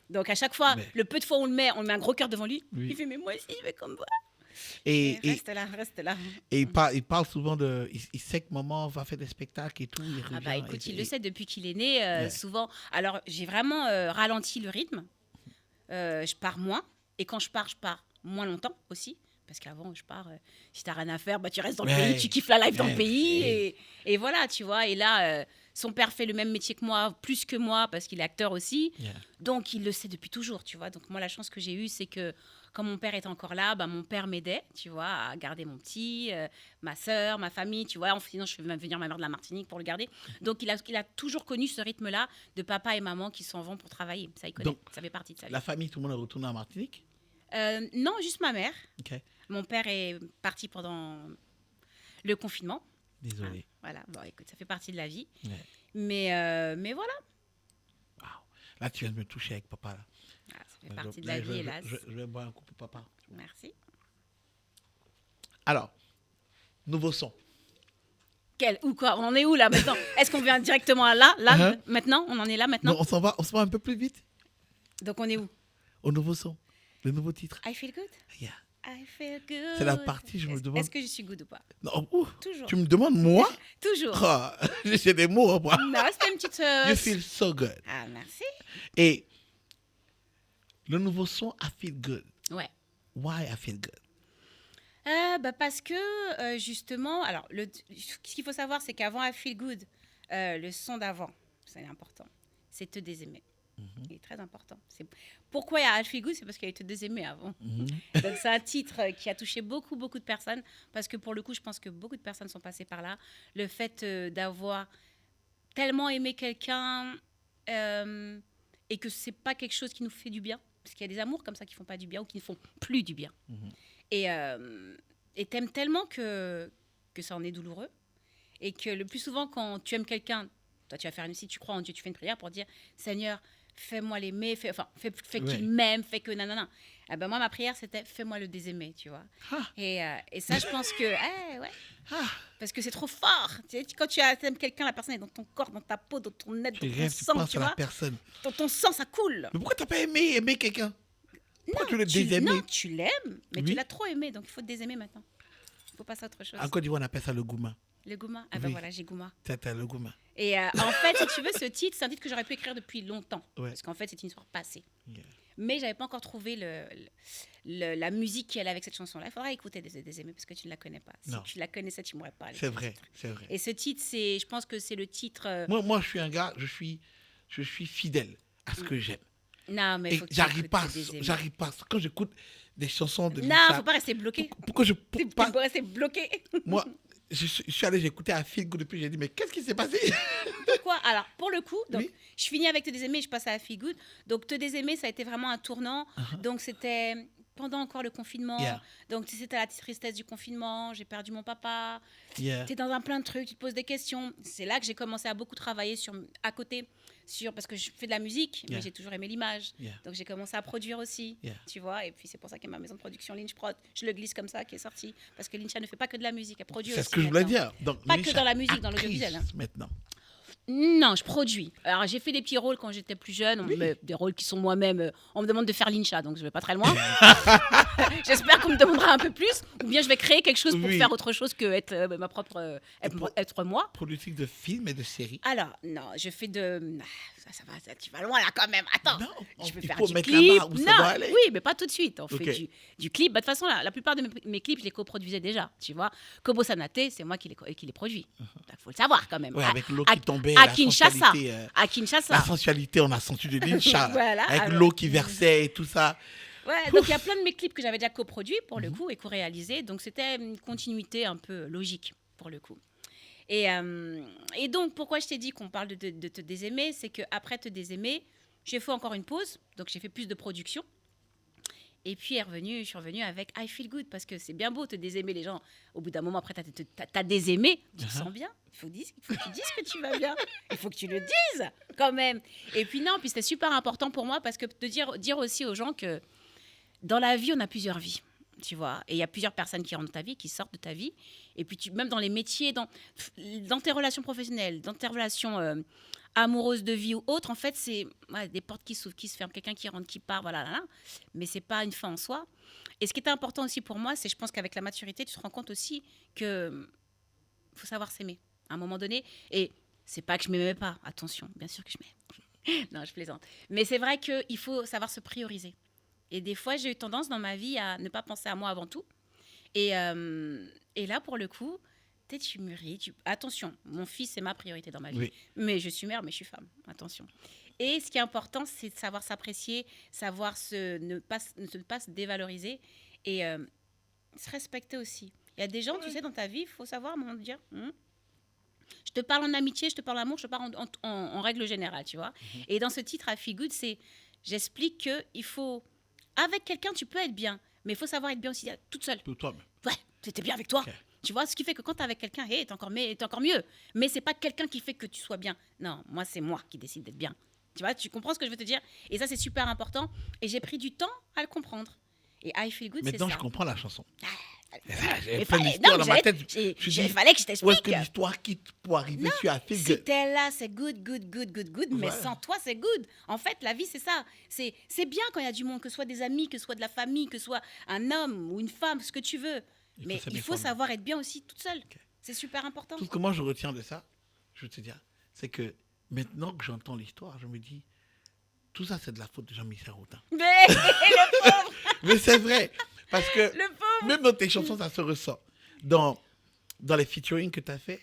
Donc, à chaque fois, Mais- le peu de fois où on met un gros cœur devant lui. Oui. Il fait, mais moi aussi, je vais comme toi. Et Reste là. il parle souvent de... Il sait que maman va faire des spectacles et tout. Il Ah bah revient écoute, et- il le sait depuis qu'il est né, Yeah. souvent. Alors, j'ai vraiment ralenti le rythme. Je pars moins. Et quand je pars moins longtemps aussi. Parce qu'avant, je pars, si t'as rien à faire, bah, tu restes dans le Ouais. pays, tu kiffes la life dans le Ouais. pays. Et voilà, tu vois. Et là, son père fait le même métier que moi, plus que moi, parce qu'il est acteur aussi. Yeah. Donc, il le sait depuis toujours, tu vois. Donc, moi, la chance que j'ai eue, c'est que quand mon père était encore là, bah, mon père m'aidait, tu vois, à garder mon petit, ma sœur, ma famille, tu vois. Sinon, je fais même venir ma mère de la Martinique pour le garder. Donc, il a toujours connu ce rythme-là de papa et maman qui s'en vont pour travailler. Ça, il connaît. Donc, ça fait partie de sa vie. La famille, tout le monde est retourné en Martinique. Non, juste ma mère. Ok. Mon père est parti pendant le confinement. Désolé. Voilà, bon, écoute, ça fait partie de la vie. Ouais. Mais voilà, Wow. Là, tu viens de me toucher avec papa. Là. Ah, ça fait partie de la Là, vie, hélas. Je vais boire un coup pour papa. Merci. Alors, nouveau son. Ou quoi? On en est où là maintenant? Est-ce qu'on vient directement là, Uh-huh. maintenant? On en est là maintenant? Non, on s'en va un peu plus vite Donc on est où? au nouveau son, le nouveau titre. I feel good? Yeah. I feel good. C'est la partie, je me demande- Est-ce que je suis good ou pas? Non, ouh, Toujours. tu me demandes moi? Toujours. Ah, j'ai des mots, moi. Non, c'était une petite... You feel so good. Ah, merci. Et le nouveau son, I feel good. Ouais. Why I feel good? Parce que, justement, alors, ce qu'il faut savoir, c'est qu'avant I Feel Good, le son d'avant, c'est important, c'est Te Désaimer. Il est très important. Pourquoi il y a I Feel Good? C'est parce qu'il y a eu Te Désaimer avant. Donc, c'est un titre qui a touché beaucoup, beaucoup de personnes, parce que pour le coup, je pense que beaucoup de personnes sont passées par là. Le fait d'avoir tellement aimé quelqu'un et que c'est pas quelque chose qui nous fait du bien, parce qu'il y a des amours comme ça qui font pas du bien ou qui ne font plus du bien. Et t'aimes tellement que ça en est douloureux. Et que le plus souvent, quand tu aimes quelqu'un, toi, tu vas faire si tu crois en Dieu, tu fais une prière pour dire Seigneur, fais-moi l'aimer, fais Ouais. qu'il m'aime, fais que nanana. Eh ben moi, ma prière, c'était fais-moi le désaimer, tu vois. Ah. Et ça, je pense que, ouais, Ah, parce que c'est trop fort. Tu sais, quand tu aimes quelqu'un, la personne est dans ton corps, dans ta peau, dans ton être, tu dans ton rêves, tu sang, penses tu à la vois. personne. Dans ton sang, ça coule. Mais pourquoi t'as pas aimé quelqu'un? Pourquoi tu le désaimer? Non, tu l'aimes, mais Oui. tu l'as trop aimé, donc il faut te désaimer maintenant. Il faut passer à autre chose. En Côte d'Ivoire, on appelle ça le gouma. Le gouma. Ah ben Oui. voilà, j'ai gouma. T'as le gouma. Et en fait, si tu veux, ce titre, c'est un titre que j'aurais pu écrire depuis longtemps. Ouais. Parce qu'en fait, c'est une histoire passée. Yeah. Mais j'avais pas encore trouvé la musique qui allait avec cette chanson-là. Il faudra écouter Désaimer parce que tu ne la connais pas. Non. Si tu la connaissais, tu m'aurais parlé. C'est vrai, c'est vrai. Et ce titre, je pense que c'est le titre. Moi, je suis un gars, je suis fidèle à ce que j'aime. Non, mais Et faut que tu j'arrive écoutes pas, Désaimer. j'arrive pas. Quand j'écoute des chansons de Non, Lisa, faut pas rester bloqué. pourquoi je Tu peux pas. peux rester bloqué. Moi, je suis allé, j'ai écouté à Feel Good depuis, j'ai dit, mais qu'est-ce qui s'est passé? Pourquoi? Alors, pour le coup, donc, Oui. je finis avec Te Désaimer et je passe à Feel Good. Donc, Te Désaimer, ça a été vraiment un tournant. Donc, c'était pendant encore le confinement. Yeah. Donc, c'était la tristesse du confinement. J'ai perdu mon papa. Yeah. Tu es dans un plein de trucs, tu te poses des questions. C'est là que j'ai commencé à beaucoup travailler à côté, parce que je fais de la musique, Yeah. mais j'ai toujours aimé l'image. Yeah. Donc, j'ai commencé à produire aussi, Yeah. tu vois. Et puis, c'est pour ça qu'il y a ma maison de production, Lynch Prod. Je le glisse comme ça, qui est sorti. Parce que Lynch, elle ne fait pas que de la musique, elle produit aussi. C'est ce que je voulais maintenant. dire. Donc, Pas que Nisha, dans la musique, dans actrice l'audiovisuel, hein. Maintenant. Non, je produis. Alors, j'ai fait des petits rôles quand j'étais plus jeune, mais des rôles qui sont moi-même. On me demande de faire Lyncha, donc je vais pas très loin. J'espère qu'on me demandera un peu plus, ou bien je vais créer quelque chose pour Oui. faire autre chose que être ma propre, être moi. Productrice de films et de séries. Alors, non, je fais de. Tu vas loin là quand même. Attends, Non, je vais il faire faut du mettre clip. la barre où ça Non, doit aller. oui, mais pas tout de suite. On Ok. fait du clip. Bah, de toute façon, la plupart de mes clips, je les coproduisais déjà. Tu vois, Kobo Sanate, c'est moi qui les produis. Il faut le savoir quand même. Ouais, À- avec l'eau à- qui tombait, à la Kinshasa. sensualité, À Kinshasa. la sensualité, on a senti de Nisha. Voilà, avec alors. l'eau qui versait et tout ça. Ouais, donc il y a plein de mes clips que j'avais déjà coproduits pour le coup et co-réalisés. Donc c'était une continuité un peu logique pour le coup. Et donc pourquoi je t'ai dit qu'on parle de Te Désaimer, c'est qu'après Te Désaimer, j'ai fait encore une pause. Donc j'ai fait plus de production. Et puis je suis revenue avec I Feel Good parce que c'est bien beau te désaimer les gens. Au bout d'un moment, après, t'as désaimé, tu te sens bien. Il faut que tu dises que tu vas bien. Il faut que tu le dises quand même. Et puis non, puis c'était super important pour moi parce que de dire aussi aux gens que dans la vie, on a plusieurs vies. Tu vois, et il y a plusieurs personnes qui rentrent dans ta vie, qui sortent de ta vie. Et puis, même dans les métiers, dans tes relations professionnelles, dans tes relations amoureuses de vie ou autres, en fait, c'est des portes qui s'ouvrent, qui se ferment, quelqu'un qui rentre, qui part, voilà, là, là. Mais c'est pas une fin en soi. Et ce qui était important aussi pour moi, c'est je pense qu'avec la maturité, tu te rends compte aussi que faut savoir s'aimer à un moment donné. Et c'est pas que je m'aimais pas, attention, bien sûr que je m'aime. Non, je plaisante. Mais c'est vrai qu'il faut savoir se prioriser. Et des fois, j'ai eu tendance dans ma vie à ne pas penser à moi avant tout. Et là, pour le coup, peut-être tu mûris. Attention, mon fils, c'est ma priorité dans ma vie. Oui. Mais je suis mère, mais je suis femme. Attention. Et ce qui est important, c'est de savoir s'apprécier, savoir ne pas se dévaloriser et se respecter aussi. Il y a des gens, tu sais, dans ta vie, il faut savoir, à un moment, dire... Je te parle en amitié, je te parle en amour, je te parle en règle générale, tu vois. Et dans ce titre, I Feel Good, j'explique qu'il faut... Avec quelqu'un, tu peux être bien, mais il faut savoir être bien aussi toute seule. Pour toi-même. Ouais, c'était bien avec toi. Ok. Tu vois, ce qui fait que quand tu es avec quelqu'un, t'es encore mieux. Mais c'est pas quelqu'un qui fait que tu sois bien. Non, moi, c'est moi qui décide d'être bien. Tu vois, tu comprends ce que je veux te dire? Et ça, c'est super important. Et j'ai pris du temps à le comprendre. Et I Feel Good, c'est ça. Maintenant, je comprends la chanson. J'ai Mais plein fallait- d'histoires non, dans ma tête. il Je dis, fallait que je où est-ce t'explique. que l'histoire quitte pour arriver sur I Feel Good? C'était là, c'est good. Mais Voilà. sans toi, c'est good. En fait, la vie, c'est ça. C'est bien quand il y a du monde, que ce soit des amis, que ce soit de la famille, que ce soit un homme ou une femme, ce que tu veux. Mais il faut savoir être bien aussi toute seule. Ok. C'est super important. Tout ce que moi je retiens de ça, je veux te dire, c'est que maintenant que j'entends l'histoire, je me dis, tout ça c'est de la faute de Jean-Michel Routin. Mais le pauvre, Mais c'est vrai, parce que le pauvre. même dans tes chansons, ça se ressent. Dans les featuring que tu as fait,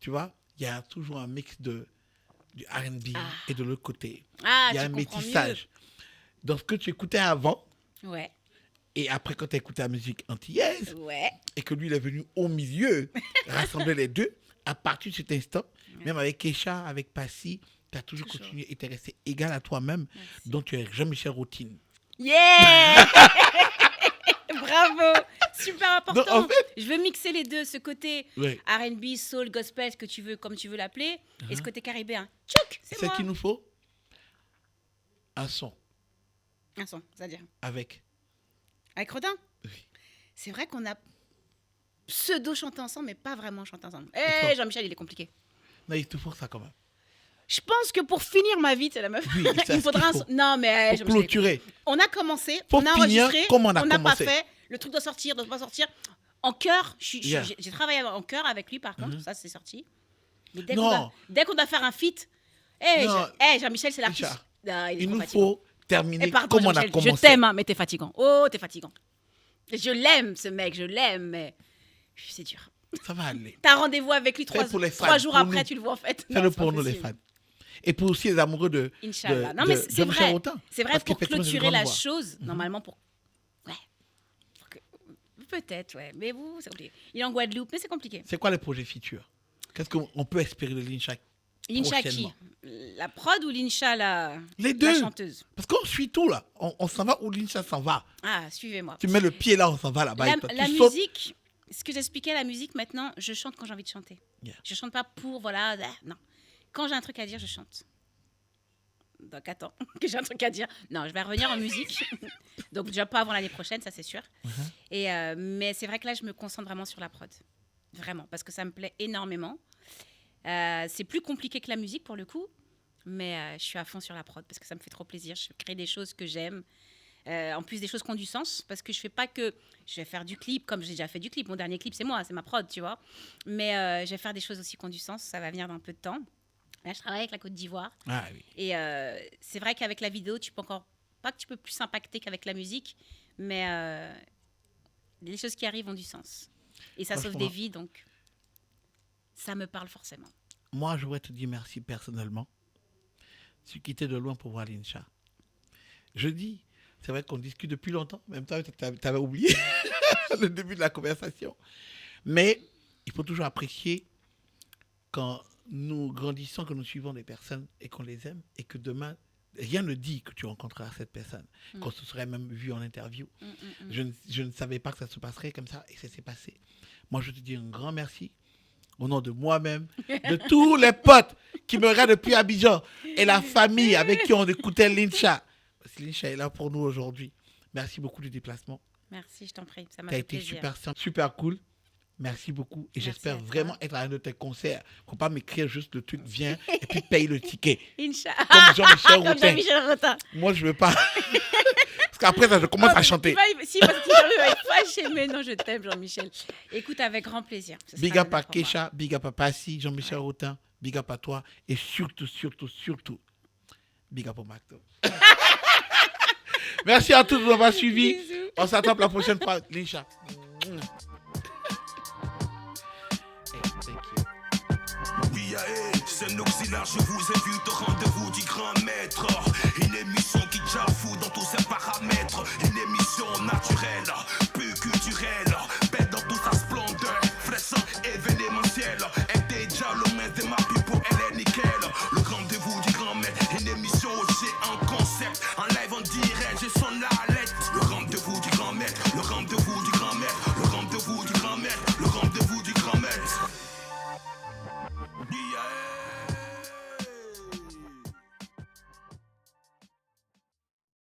tu vois, il y a toujours un mix du R&B et de l'autre côté. Ah, Il y a tu un comprends métissage. Dans ce que tu écoutais avant, mieux. Ouais, et après quand tu as écouté la musique antillaise, ouais. et que lui, il est venu au milieu, rassembler les deux, à partir de cet instant, même avec Kesha, avec Passy, tu as toujours continué et tu es resté égal à toi-même, donc tu es Jean-Michel Routine. Yeah. Bravo. Super important. Donc, en fait- je veux mixer les deux, ce côté Ouais. R&B, soul, gospel, ce que tu veux, comme tu veux l'appeler, et ce côté caribéen. Tchouk, c'est C'est moi. qu'il nous faut un son Un son, c'est-à-dire avec. avec Rodin. Oui. C'est vrai qu'on a pseudo chanté ensemble, mais pas vraiment chanté ensemble. D'accord. Jean-Michel, il est compliqué. Non, il te faut ça quand même. Je pense que pour finir ma vie, c'est la meuf. Oui, c'est il ce faudra qu'il faut. Non, mais Pour Jean-Michel, clôturer. on a commencé, Pour on a finir enregistré, comme on a n'a pas commencé. fait. Le truc doit sortir, doit pas sortir. En chœur, Yeah. j'ai travaillé en chœur avec lui, par contre, ça c'est sorti. Mais dès Non. qu'on doit faire un feat, Non. Jean-Michel, c'est l'artiste. Richard, Ah, il est Il trop nous fatigant. faut terminer Et pardon, comme on a Jean-Michel, commencé. je t'aime, hein, mais t'es fatigant. Oh, t'es fatigant. Je l'aime, ce mec, je l'aime, mais c'est dur. Ça va aller. T'as rendez-vous avec lui Fais pour les fans, 3 jours pour après, nous. tu le vois en fait. Non, Fais-le c'est pas pour nous, les possible. fans. Et pour aussi les amoureux de. Inch'Allah. de- Non, mais de c'est Michel vrai. Autain. C'est vrai, Parce pour qu'effectivement, c'est une clôturer grande la voix. chose, normalement, pour. Ouais. Peut-être, ouais. Mais vous, c'est compliqué. Il est en Guadeloupe, mais c'est compliqué. C'est quoi les projets futurs? Qu'est-ce qu'on peut espérer de Lincha? Lincha qui Prochainement. La prod ou Lincha Les la deux. chanteuse? Parce qu'on suit tout là. On s'en va où Lincha s'en va. Ah, suivez-moi. Tu mets le pied là, on s'en va là-bas. La, et toi, la tu sautes. musique, ce que j'expliquais, la musique maintenant, je chante quand j'ai envie de chanter. Yeah. Je chante pas pour, voilà, non. Quand j'ai un truc à dire, je chante. Donc attends, que j'ai un truc à dire. Non, je vais revenir en musique. Donc déjà pas avant l'année prochaine, ça c'est sûr. Et mais c'est vrai que là, je me concentre vraiment sur la prod. Vraiment, parce que ça me plaît énormément. C'est plus compliqué que la musique pour le coup, mais je suis à fond sur la prod parce que ça me fait trop plaisir. Je crée des choses que j'aime. En plus des choses qui ont du sens, parce que je fais pas que je vais faire du clip comme j'ai déjà fait du clip. Mon dernier clip, c'est moi, c'est ma prod, tu vois. Mais je vais faire des choses aussi qui ont du sens. Ça va venir dans un peu de temps. Là, je travaille avec la Côte d'Ivoire. Ah oui. Et c'est vrai qu'avec la vidéo, tu peux encore pas que tu peux plus impacter qu'avec la musique, mais les choses qui arrivent ont du sens. Et ça sauve Franchement. des vies, donc ça me parle forcément. Moi, je voudrais te dire merci personnellement. Je suis quitté de loin pour voir Lincha. Je dis, c'est vrai qu'on discute depuis longtemps. En même temps, tu avais oublié le début de la conversation. Mais il faut toujours apprécier quand nous grandissons, que nous suivons des personnes et qu'on les aime et que demain, rien ne dit que tu rencontreras cette personne, qu'on se serait même vu en interview. Je ne savais pas que ça se passerait comme ça et ça s'est passé. Moi, je te dis un grand merci au nom de moi-même, de tous les potes qui me regardent depuis Abidjan et la famille avec qui on écoutait Lincha. Parce que Lincha est là pour nous aujourd'hui. Merci beaucoup du déplacement. Merci, je t'en prie, ça m'a Tu as fait été plaisir. super simple, super cool. Merci beaucoup. Et Merci j'espère à toi. vraiment être à un de tes concerts. Il ne faut pas m'écrire juste le truc, viens et puis paye le ticket. Inch'Allah. Comme Jean-Michel Comme Routin. Jean-Michel Routin. Moi, je ne veux pas. Parce qu'après ça, je commence à chanter. Si, parce qu'il va être fâché, mais non, je t'aime, Jean-Michel. Écoute, avec grand plaisir. Ce sera Big up un à honneur pour moi. Kesha, big up à Passy, Jean-Michel Routin, big up à toi. Et surtout, big up au McDo. Merci à tous de nous avoir suivis. Bisous. On s'attend pour la prochaine fois. Lincha. Oui, c'est Noxylar, je vous invite au rendez-vous du grand maître. Une émission qui déjà fout dans tous ses paramètres. Une émission naturelle, plus culturelle.